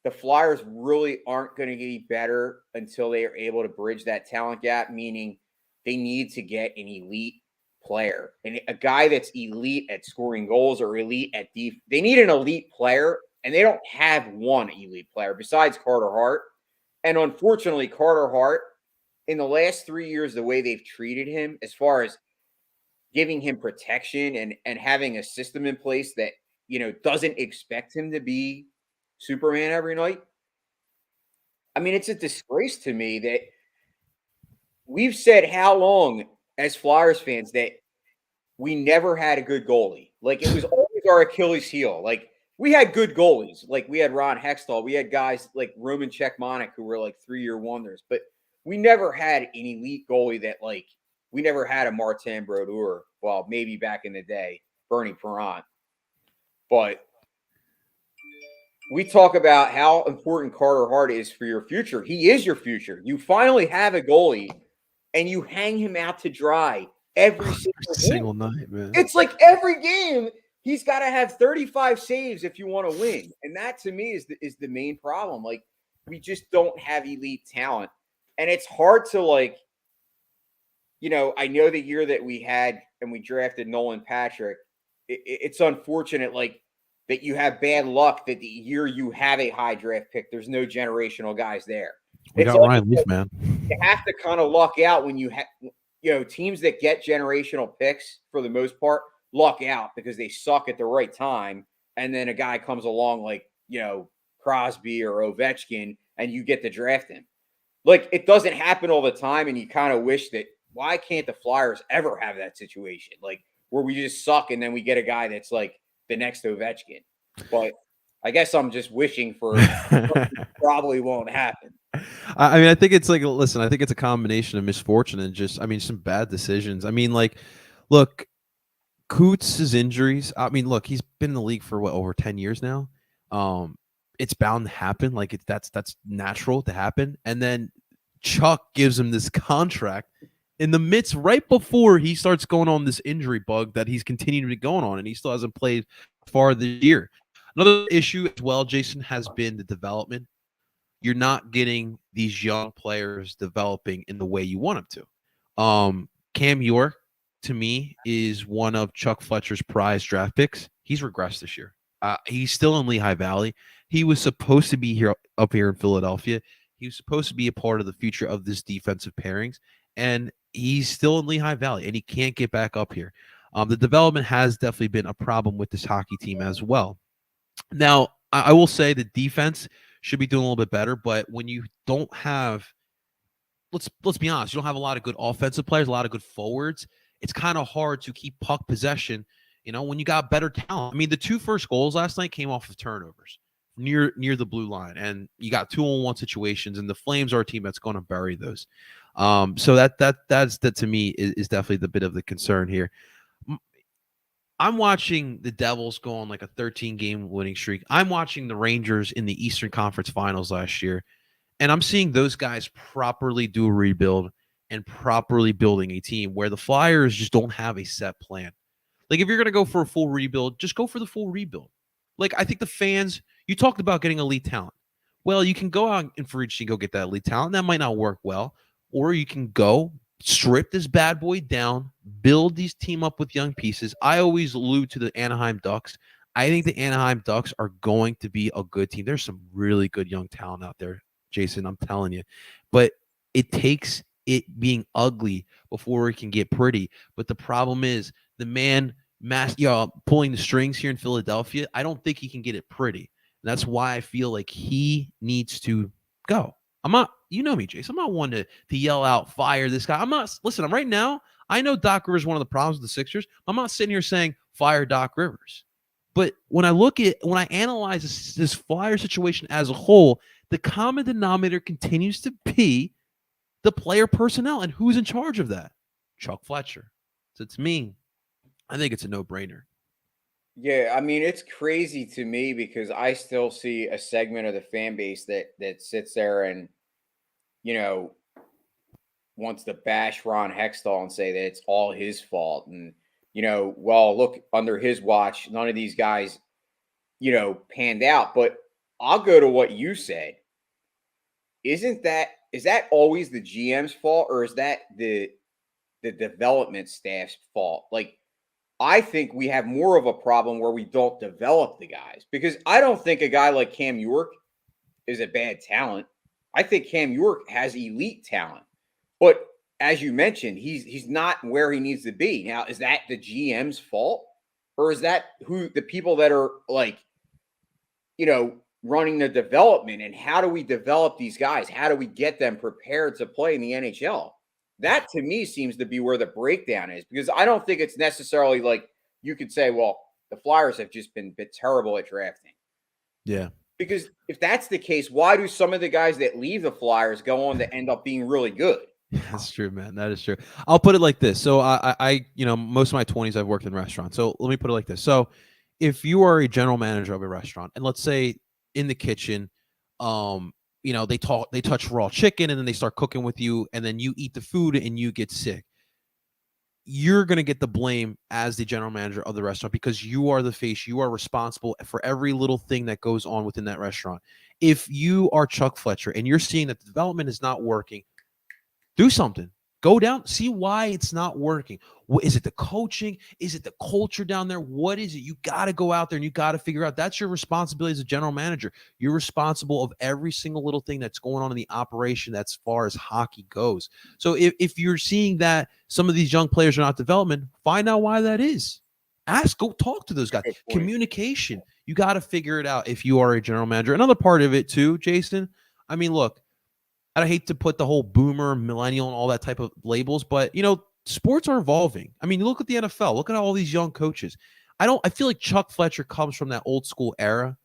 the Flyers really aren't going to get any better until they are able to bridge that talent gap, meaning they need to get an elite player, and a guy that's elite at scoring goals or elite at defense. They need an elite player, and they don't have one elite player besides Carter Hart. And unfortunately, Carter Hart, in the last 3 years, the way they've treated him, as far as giving him protection and having a system in place that, doesn't expect him to be Superman every night. I mean, it's a disgrace to me that we've said how long as Flyers fans that we never had a good goalie. Like, it was always our Achilles heel. Like, we had good goalies. Like, we had Ron Hextall. We had guys like Roman Czechmanic who were like 3-year wonders. But we never had an elite goalie that, like, we never had a Martin Brodeur. Well, maybe back in the day, Bernie Perrant. But we talk about how important Carter Hart is for your future. He is your future. You finally have a goalie, and you hang him out to dry every single night, man. It's like every game he's got to have 35 saves if you want to win, and that to me is the main problem. Like, we just don't have elite talent, and it's hard to, like, I know the year that we had and we drafted Nolan Patrick, it's unfortunate, like, that you have bad luck that the year you have a high draft pick, there's no generational guys there. We got Ryan Leaf, man. You have to kind of luck out when you have, teams that get generational picks, for the most part, luck out because they suck at the right time. And then a guy comes along like, Crosby or Ovechkin, and you get to draft him. Like, it doesn't happen all the time. And you kind of wish that, why can't the Flyers ever have that situation? Like, where we just suck and then we get a guy that's like the next Ovechkin. But I guess I'm just wishing for probably won't happen. I mean, I think it's like, listen, I think it's a combination of misfortune and just, some bad decisions. I mean, like, look, Coots' injuries. I mean, look, he's been in the league for over 10 years now. It's bound to happen. Like, that's natural to happen. And then Chuck gives him this contract in the midst, right before he starts going on this injury bug that he's continuing to be going on, and he still hasn't played far this year. Another issue as well, Jason, has been the development. You're not getting these young players developing in the way you want them to. Cam York, to me, is one of Chuck Fletcher's prize draft picks. He's regressed this year. He's still in Lehigh Valley. He was supposed to be up here in Philadelphia. He was supposed to be a part of the future of this defensive pairings, and he's still in Lehigh Valley, and he can't get back up here. The development has definitely been a problem with this hockey team as well. Now, I will say the defense should be doing a little bit better, but when you don't have, let's be honest, you don't have a lot of good offensive players, a lot of good forwards. It's kind of hard to keep puck possession, when you got better talent. I mean, the 2 first goals last night came off of turnovers. near the blue line, and you got 2-on-1 situations, and the Flames are a team that's going to bury those. So that to me is definitely the bit of the concern here. I'm watching the Devils go on like a 13-game winning streak. I'm watching the Rangers in the Eastern Conference Finals last year, and I'm seeing those guys properly do a rebuild and properly building a team where the Flyers just don't have a set plan. Like, if you're going to go for a full rebuild, just go for the full rebuild. Like, I think the fans, you talked about getting elite talent. Well, you can go out in free agency and go get that elite talent. That might not work well. Or you can go strip this bad boy down, build these team up with young pieces. I always allude to the Anaheim Ducks. I think the Anaheim Ducks are going to be a good team. There's some really good young talent out there, Jason, I'm telling you. But it takes it being ugly before it can get pretty. But the problem is the man pulling the strings here in Philadelphia, I don't think he can get it pretty. And that's why I feel like he needs to go. I'm not, you know me, Jason. I'm not one to yell out, fire this guy. I'm not, listen, I'm right now, I know Doc Rivers is one of the problems with the Sixers. I'm not sitting here saying fire Doc Rivers. But when I analyze this Flyer situation as a whole, the common denominator continues to be the player personnel. And who's in charge of that? Chuck Fletcher. So to me, I think it's a no-brainer. Yeah, I mean, it's crazy to me because I still see a segment of the fan base that sits there and, you know, wants to bash Ron Hextall and say that it's all his fault. And, well, look, under his watch, none of these guys, panned out. But I'll go to what you said. Is that always the GM's fault, or is that the development staff's fault? Like, I think we have more of a problem where we don't develop the guys, because I don't think a guy like Cam York is a bad talent. I think Cam York has elite talent, but as you mentioned, he's not where he needs to be. Now, is that the GM's fault, or is that the people that are like, running the development? And how do we develop these guys? How do we get them prepared to play in the NHL? That to me seems to be where the breakdown is, because I don't think it's necessarily like you could say, well, the Flyers have just been a bit terrible at drafting. Yeah. Because if that's the case, why do some of the guys that leave the Flyers go on to end up being really good? That's true, man. That is true. I'll put it like this. So I most of my 20s I've worked in restaurants. So let me put it like this. So if you are a general manager of a restaurant, and let's say in the kitchen, they touch raw chicken, and then they start cooking with you, and then you eat the food and you get sick. You're going to get the blame as the general manager of the restaurant, because you are the face. You are responsible for every little thing that goes on within that restaurant. If you are Chuck Fletcher and you're seeing that the development is not working, do something. Go down, see why it's not working. What is it? The coaching? Is it the culture down there? What is it? You got to go out there and you got to figure out. That's your responsibility as a general manager. You're responsible of every single little thing that's going on in the operation as far as hockey goes. So if you're seeing that some of these young players are not developing, find out why that is. Go talk to those guys. Communication. You got to figure it out if you are a general manager. Another part of it too, Jason, I mean, look, I hate to put the whole boomer, millennial, and all that type of labels, but sports are evolving. I mean, look at the NFL. Look at all these young coaches. I feel like Chuck Fletcher comes from that old school era,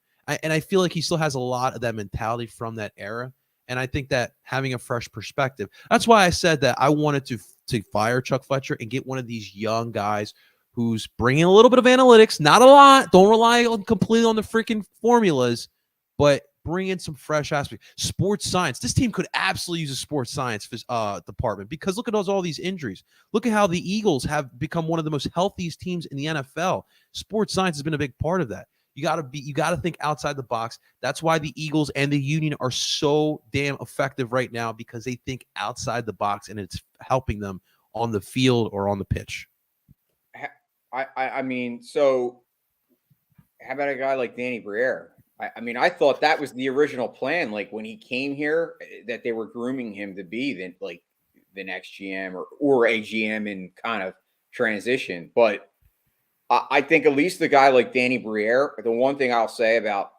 and I feel like he still has a lot of that mentality from that era. And I think that having a fresh perspective. That's why I said that I wanted to fire Chuck Fletcher and get one of these young guys who's bringing a little bit of analytics, not a lot. Don't rely completely on the freaking formulas, but bring in some fresh aspects. Sports science. This team could absolutely use a sports science department, because look at all these injuries. Look at how the Eagles have become one of the most healthiest teams in the NFL. Sports science has been a big part of that. You got to think outside the box. That's why the Eagles and the Union are so damn effective right now, because they think outside the box, and it's helping them on the field or on the pitch. I mean, so how about a guy like Danny Briere? I mean, I thought that was the original plan. Like when he came here, that they were grooming him to be the next GM or a GM in kind of transition. But I think at least the guy like Danny Briere, the one thing I'll say about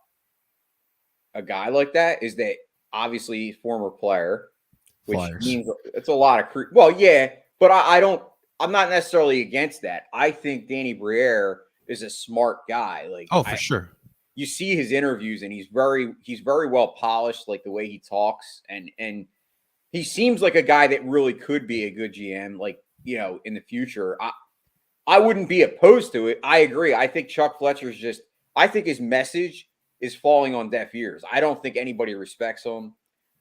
a guy like that is that obviously former player, which Flyers. Means it's a lot of well, yeah, but I'm not necessarily against that. I think Danny Briere is a smart guy. Like, for sure. you see his interviews and he's very well polished, like the way he talks, and he seems like a guy that really could be a good GM, like, you know, in the future. I wouldn't be opposed to it. I agree. I think Chuck Fletcher's just, I think his message is falling on deaf ears. I don't think anybody respects him.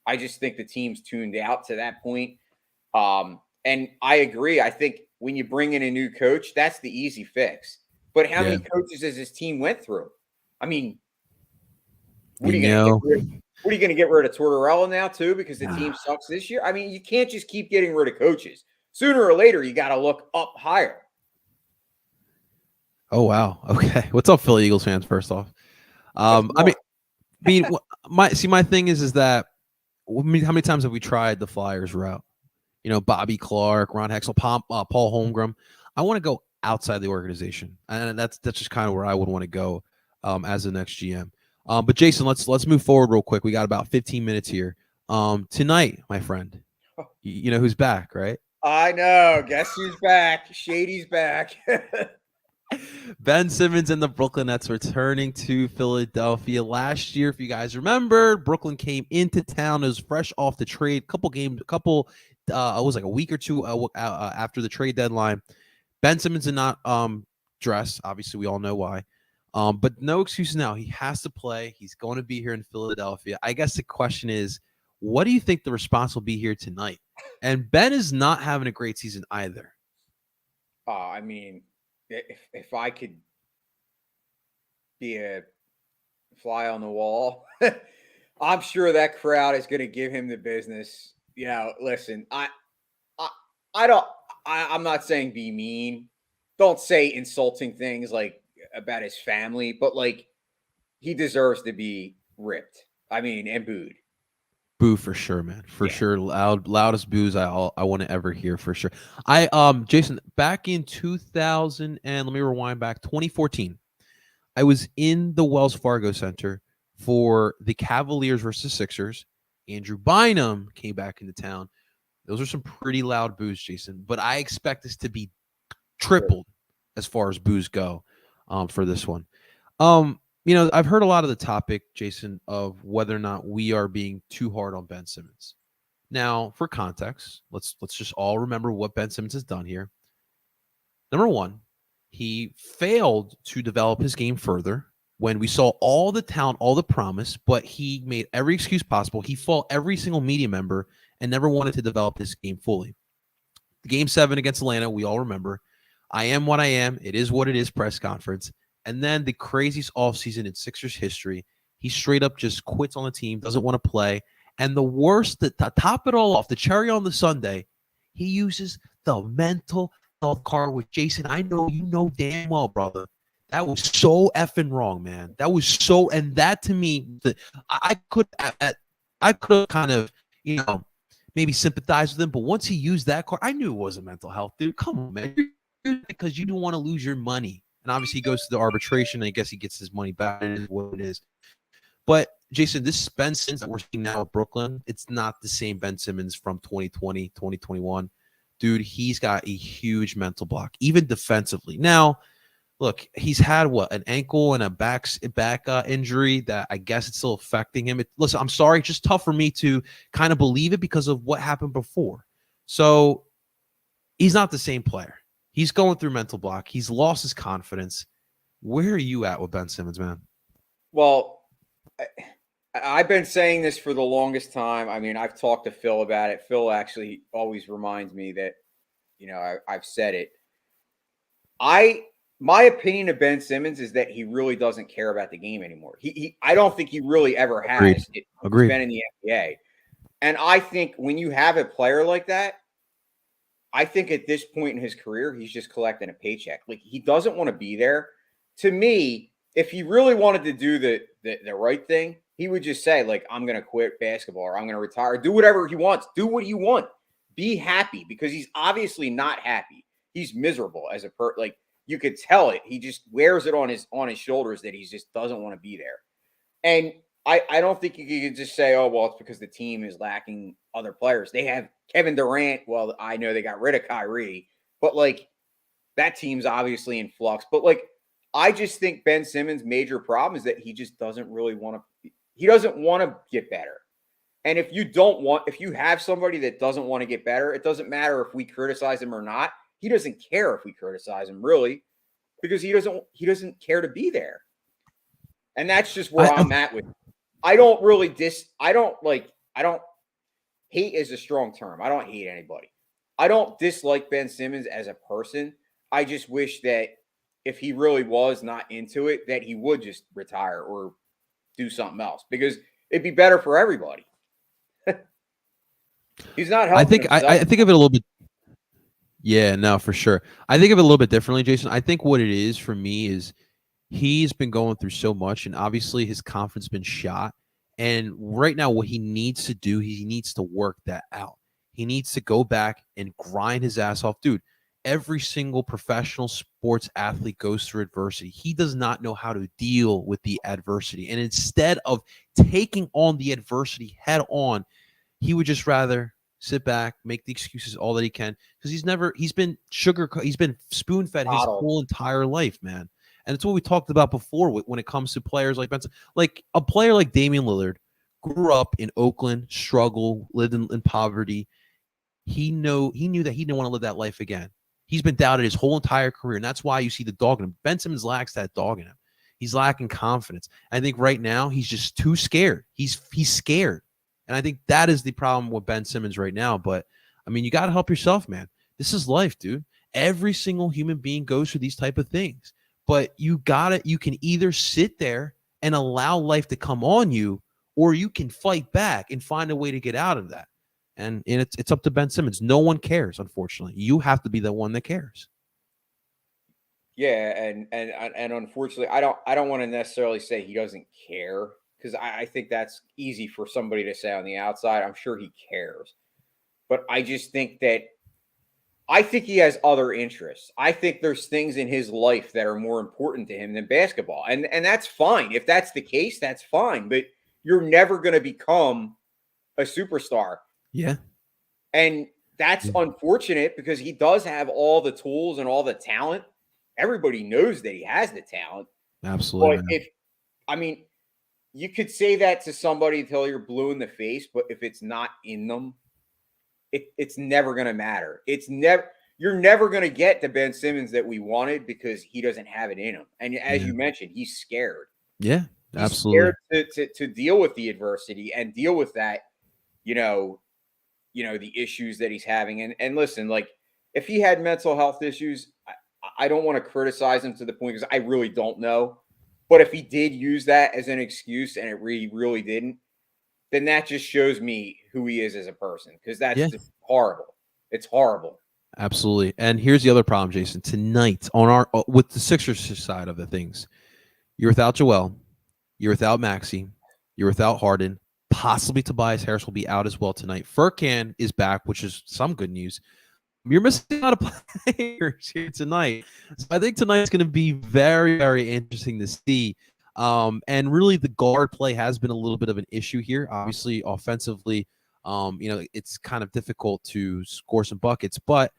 I just think the team's tuned out to that point. And I agree. I think when you bring in a new coach, that's the easy fix. But how many coaches has his team went through? I mean, what are you going to get rid of? What are you going to get rid of Tortorella now too? Because the team sucks this year. I mean, you can't just keep getting rid of coaches. Sooner or later, you got to look up higher. Oh wow. Okay. What's up, Philly Eagles fans? First off, I mean, my thing is that how many times have we tried the Flyers route? You know, Bobby Clark, Ron Hexel, Paul Holmgren. I want to go outside the organization, and that's just kind of where I would want to go as the next GM. But Jason, let's move forward real quick. We got about 15 minutes here. Tonight, my friend, you know who's back, right? I know. Guess who's back? Shady's back. Ben Simmons and the Brooklyn Nets returning to Philadelphia. Last year, if you guys remember, Brooklyn came into town. It was fresh off the trade. It was like a week or two after the trade deadline. Ben Simmons did not dress. Obviously, we all know why. But no excuses now. He has to play. He's going to be here in Philadelphia. I guess the question is, what do you think the response will be here tonight? And Ben is not having a great season either. I mean, if I could be a fly on the wall, I'm sure that crowd is going to give him the business. You know, listen, I'm not saying be mean. Don't say insulting things like about his family, but like he deserves to be ripped. I mean, and booed. Boo for sure, man. For sure. Loudest boos I want to ever hear for sure. Jason, back in 2000 and let me rewind back 2014. I was in the Wells Fargo Center for the Cavaliers versus Sixers. Andrew Bynum came back into town. Those are some pretty loud boos, Jason. But I expect this to be tripled as far as boos go for this one. You know, I've heard a lot of the topic, Jason, of whether or not we are being too hard on Ben Simmons. Now, for context, let's just all remember what Ben Simmons has done here. Number one, he failed to develop his game further when we saw all the talent, all the promise, but he made every excuse possible. He fought every single media member and never wanted to develop his game fully. The Game 7 against Atlanta, we all remember. I am what I am. It is what it is press conference. And then the craziest offseason in Sixers history, he straight up just quits on the team, doesn't want to play. And the worst, to top it all off, the cherry on the sundae, he uses the mental health card with Jason. I know you know damn well, brother. That was so effing wrong, man. That was so, and that to me, I could have kind of, you know, maybe sympathize with him. But once he used that card, I knew it wasn't mental health, dude. Come on, man. Because you don't want to lose your money. And obviously he goes to the arbitration, and I guess he gets his money back. It is what it is. But, Jason, this Ben Simmons that we're seeing now at Brooklyn, it's not the same Ben Simmons from 2020, 2021. Dude, he's got a huge mental block, even defensively. Now, look, he's had, an ankle and a back injury that I guess it's still affecting him. Listen, I'm sorry. It's just tough for me to kind of believe it because of what happened before. So he's not the same player. He's going through mental block. He's lost his confidence. Where are you at with Ben Simmons, man? Well, I've been saying this for the longest time. I mean, I've talked to Phil about it. Phil actually always reminds me that, you know, I've said it. My opinion of Ben Simmons is that he really doesn't care about the game anymore. I don't think he really ever has. Agreed. He's been in the NBA. And I think when you have a player like that, I think at this point in his career, he's just collecting a paycheck. Like, he doesn't want to be there. To me, if he really wanted to do the right thing, he would just say, like, I'm going to quit basketball, or I'm going to retire. Do whatever he wants. Do what you want. Be happy, because he's obviously not happy. He's miserable as a like, you could tell it. He just wears it on his shoulders that he just doesn't want to be there. And I don't think you could just say, oh, well, it's because the team is lacking other players. They have Kevin Durant. Well, I know they got rid of Kyrie, but like, that team's obviously in flux. But like, I just think Ben Simmons' major problem is that he just doesn't really want to. He doesn't want to get better. And if you have somebody that doesn't want to get better, it doesn't matter if we criticize him or not. He doesn't care if we criticize him, really, because he doesn't care to be there. And that's just where I'm at with. I don't hate is a strong term. I don't hate anybody. I don't dislike Ben Simmons as a person. I just wish that if he really was not into it, that he would just retire or do something else, because it'd be better for everybody. He's not helping. I think of it a little bit. Yeah, no, for sure. I think of it a little bit differently, Jason. I think what it is for me is he's been going through so much, and obviously his confidence been shot. And right now, what he needs to do, he needs to work that out. He needs to go back and grind his ass off. Dude, every single professional sports athlete goes through adversity. He does not know how to deal with the adversity. And instead of taking on the adversity head on, he would just rather sit back, make the excuses all that he can, because he's been spoon fed his whole entire life, man. And it's what we talked about before when it comes to players like Benson. Like a player like Damian Lillard grew up in Oakland, struggled, lived in poverty. He knew that he didn't want to live that life again. He's been doubted his whole entire career, and that's why you see the dog in him. Ben Simmons lacks that dog in him. He's lacking confidence. I think right now he's just too scared. He's scared. And I think that is the problem with Ben Simmons right now. But, I mean, you got to help yourself, man. This is life, dude. Every single human being goes through these type of things. But you can either sit there and allow life to come on you, or you can fight back and find a way to get out of that. And it's up to Ben Simmons. No one cares, unfortunately. You have to be the one that cares. Yeah, and unfortunately, I don't want to necessarily say he doesn't care, because I think that's easy for somebody to say on the outside. I'm sure he cares. But I just think he has other interests. I think there's things in his life that are more important to him than basketball. And that's fine. If that's the case, that's fine. But you're never going to become a superstar. Yeah. And that's unfortunate, because he does have all the tools and all the talent. Everybody knows that he has the talent. Absolutely. But you could say that to somebody until you're blue in the face, but if it's not in them, it's never going to matter. You're never going to get the Ben Simmons that we wanted, because he doesn't have it in him. And as you mentioned, he's scared. Yeah, absolutely. He's scared to deal with the adversity and deal with that, the issues that he's having. And listen, like, if he had mental health issues, I don't want to criticize him to the point, because I really don't know. But if he did use that as an excuse and it really didn't, then that just shows me who he is as a person, because that's just horrible. It's horrible. Absolutely. And here's the other problem, Jason. Tonight, with the Sixers side of the things, you're without Joel, you're without Maxey, you're without Harden. Possibly Tobias Harris will be out as well tonight. Furkan is back, which is some good news. You're missing out of players here tonight. So I think tonight's going to be very, very interesting to see. And really, the guard play has been a little bit of an issue here. Obviously, offensively, it's kind of difficult to score some buckets, but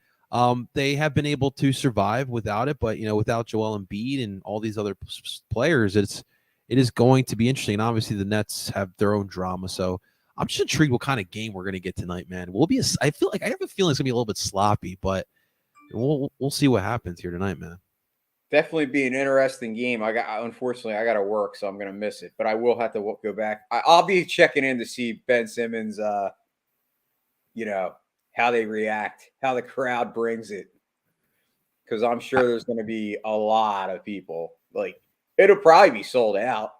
they have been able to survive without it. But, without Joel Embiid and all these other players, it is going to be interesting. And obviously, the Nets have their own drama. So I'm just intrigued what kind of game we're going to get tonight, man. I have a feeling it's going to be a little bit sloppy, but we'll see what happens here tonight, man. Definitely be an interesting game. Unfortunately, I got to work, so I'm going to miss it. But I will have to go back. I'll be checking in to see Ben Simmons, how they react, how the crowd brings it. Because I'm sure there's going to be a lot of people. Like, it'll probably be sold out.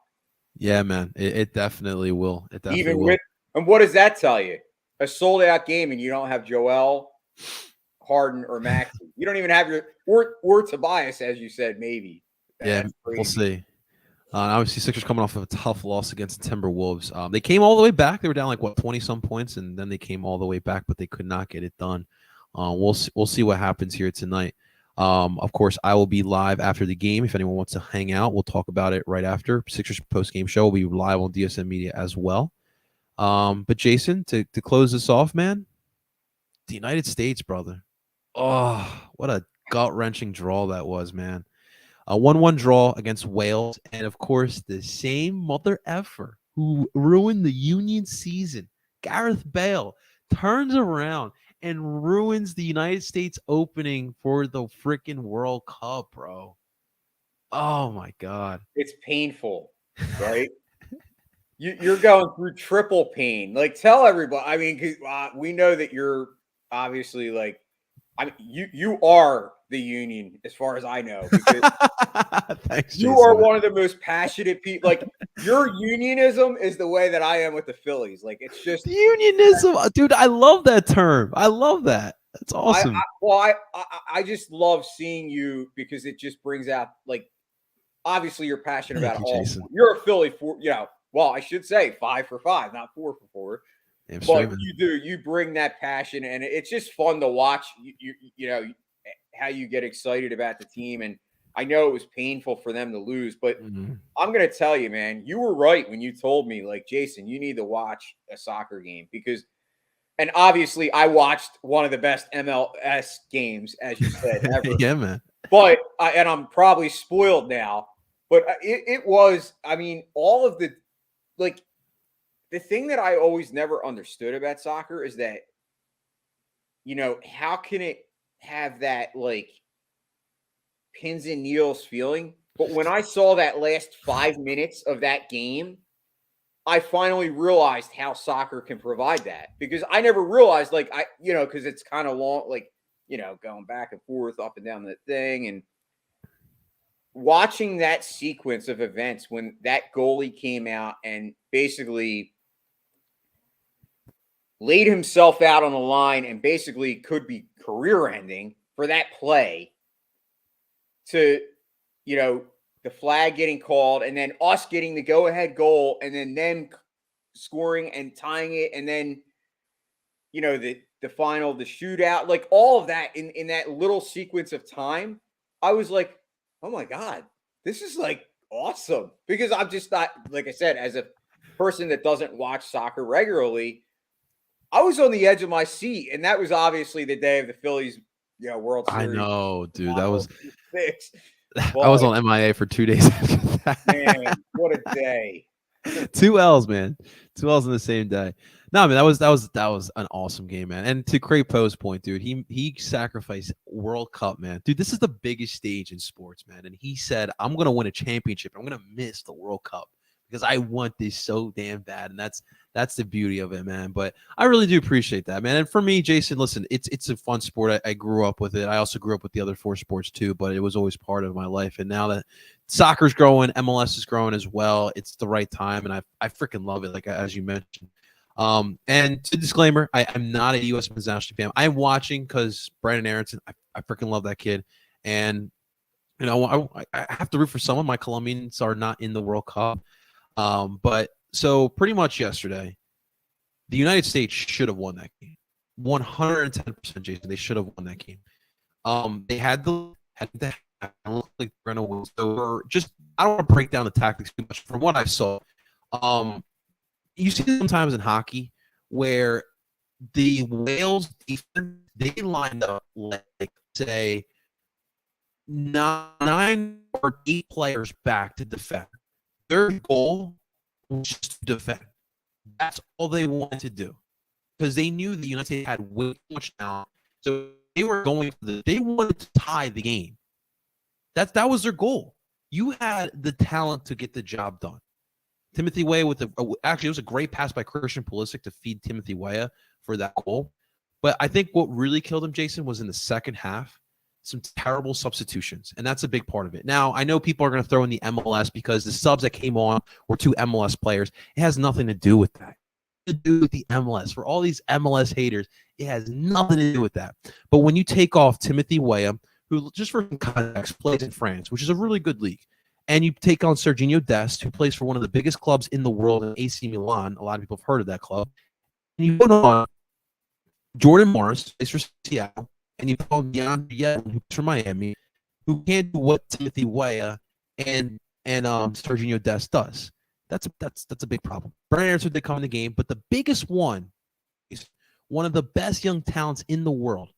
Yeah, man. It definitely will. It definitely will. And what does that tell you? A sold out game, and you don't have Joel, Harden, or Maxey. You don't even have or Tobias, as you said, maybe. That's we'll see. Obviously, Sixers coming off of a tough loss against the Timberwolves. They came all the way back. They were down 20-some points, and then they came all the way back, but they could not get it done. We'll see what happens here tonight. Of course, I will be live after the game. If anyone wants to hang out, we'll talk about it right after. Sixers post-game show will be live on DSM Media as well. But Jason, to close this off, man, the United States, brother. Oh, what a gut-wrenching draw that was, man. A 1-1 draw against Wales. And, of course, the same mother effer who ruined the Union season, Gareth Bale, turns around and ruins the United States opening for the freaking World Cup, bro. Oh, my God. It's painful, right? You're going through triple pain. Like, tell everybody. I mean, 'cause, we know that you're obviously like, I mean, you are the Union as far as I know, because Thanks, you are Jason. one of the most passionate people. Like, your unionism is the way that I am with the Phillies. Like, it's just Unionism, dude. I love that term. I love that. That's I awesome. well, I just love seeing you because it just brings out, like, obviously you're passionate Thank about you, all. Jason. You're a Philly for, well, I should say 5 for 5, not 4 for 4. Damn straight, But man. you bring that passion, and it's just fun to watch. How you get excited about the team, and I know it was painful for them to lose, but Mhm. I'm gonna tell you, man, you were right when you told me, like, Jason, you need to watch a soccer game because, and obviously, I watched one of the best MLS games, as you said, ever. Yeah, man. But and I'm probably spoiled now, but it was. I mean, all of the, like, the thing that I always never understood about soccer is that, how can it have that, like, pins and needles feeling? But when I saw that last 5 minutes of that game, I finally realized how soccer can provide that, because I never realized, like, because it's kind of long, like, going back and forth, up and down the thing, and watching that sequence of events when that goalie came out and basically laid himself out on the line and basically could be career ending for that play, to, the flag getting called, and then us getting the go ahead goal, and then them scoring and tying it, and then, the final, the shootout, like, all of that in that little sequence of time. I was like, oh my God, this is, like, awesome, because I'm just not, like I said, as a person that doesn't watch soccer regularly, I was on the edge of my seat, and that was obviously the day of the Phillies, World I Series know, dude. That debacle was in '86. I was But on MIA for 2 days after that. man, what a day! 2 L's, man. 2 L's in the same day. No, I mean that was an awesome game, man. And to Craig Poe's point, dude, he sacrificed World Cup, man. Dude, this is the biggest stage in sports, man. And he said, I'm gonna win a championship. I'm gonna miss the World Cup because I want this so damn bad. And that's the beauty of it, man. But I really do appreciate that, man. And for me, Jason, listen, it's a fun sport. I grew up with it. I also grew up with the other 4 sports too, but it was always part of my life. And now that soccer's growing, MLS is growing as well, it's the right time, and I freaking love it, like as you mentioned. And to disclaimer, I'm not a U.S. men's national fan. I'm watching because Brandon Aronson, I freaking love that kid, and I have to root for someone. My Colombians are not in the World Cup, but so pretty much yesterday, the United States should have won that game, 110%. Jason, they should have won that game. They had the I don't look like they're gonna win. So I don't want to break down the tactics too much. From what I saw, um, you see sometimes in hockey where the Wales defense, they lined up like, say, 9 or 8 players back to defend. Their goal was just to defend. That's all they wanted to do because they knew the United States had way too much talent. So they wanted to tie the game. That was their goal. You had the talent to get the job done. Timothy Weah actually, it was a great pass by Christian Pulisic to feed Timothy Weah for that goal. But I think what really killed him, Jason, was in the second half, some terrible substitutions, and that's a big part of it. Now, I know people are going to throw in the MLS because the subs that came on were 2 MLS players. It has nothing to do with that. To do with the MLS. For all these MLS haters, it has nothing to do with that. But when you take off Timothy Weah, who, just for context, plays in France, which is a really good league, and you take on Serginho Dest, who plays for one of the biggest clubs in the world, in AC Milan. A lot of people have heard of that club. And you put on Jordan Morris, plays for Seattle, and you put on DeAndre Yedlin, who plays for Miami, who can't do what Timothy Weah and Serginho Dest does. That's a big problem. Brian Anderson did come in the game, but the biggest one is one of the best young talents in the world.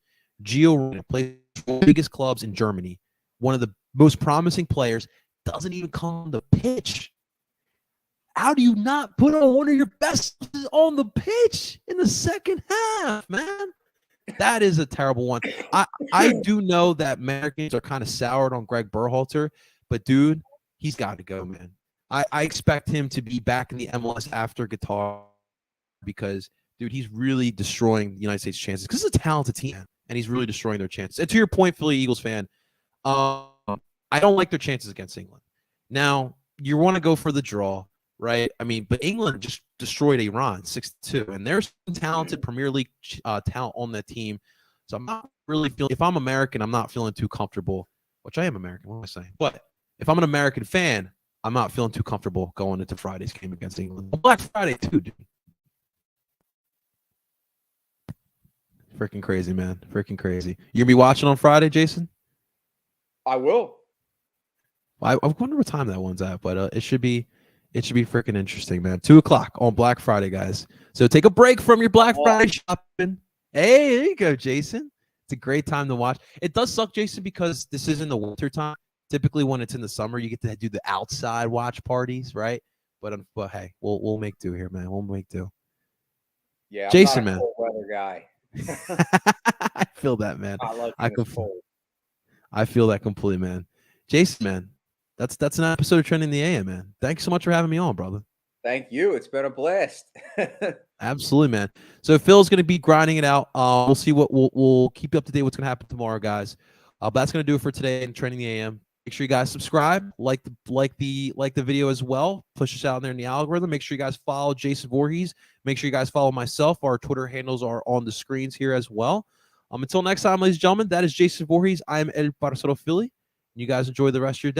Gio Reyna plays for one of the biggest clubs in Germany. one of the most promising players, doesn't even come on the pitch. How do you not put on one of your best on the pitch in the second half, man? That is a terrible one. I do know that Americans are kind of soured on Greg Berhalter, but dude, he's got to go, man. I expect him to be back in the MLS after Qatar because, dude, he's really destroying the United States' chances because it's a talented team, and he's really destroying their chances. And to your point, Philly Eagles fan, I don't like their chances against England. Now, you want to go for the draw, right? I mean, but England just destroyed Iran 6-2, and there's some talented Premier League talent on that team. So I'm not really feeling, if I'm American, I'm not feeling too comfortable, which I am American, what am I saying? But if I'm an American fan, I'm not feeling too comfortable going into Friday's game against England. Black Friday, too, dude. Freaking crazy, man. Freaking crazy. You gonna be watching on Friday, Jason? I will. I wonder what time that one's at, but it should be freaking interesting, man. 2:00 on Black Friday, guys. So take a break from your Black Friday shopping. Hey, there you go, Jason. It's a great time to watch. It does suck, Jason, because this is in the winter time. Typically, when it's in the summer, you get to do the outside watch parties, right? But hey, we'll make do here, man. We'll make do. Yeah, Jason, I'm not a man. cold weather guy. I feel that, man. Cold. I feel that completely, man. Jason, man, that's an episode of Trending the AM, man. Thanks so much for having me on, brother. Thank you. It's been a blast. Absolutely, man. So Phil's going to be grinding it out. We'll see what we'll keep you up to date what's going to happen tomorrow, guys. But that's going to do it for today in Trending the AM. Make sure you guys subscribe, like the video as well. Push us out in there in the algorithm. Make sure you guys follow Jason Voorhees. Make sure you guys follow myself. Our Twitter handles are on the screens here as well. Until next time, ladies and gentlemen, that is Jason Voorhees. I am El Parcero Philly. You guys enjoy the rest of your day.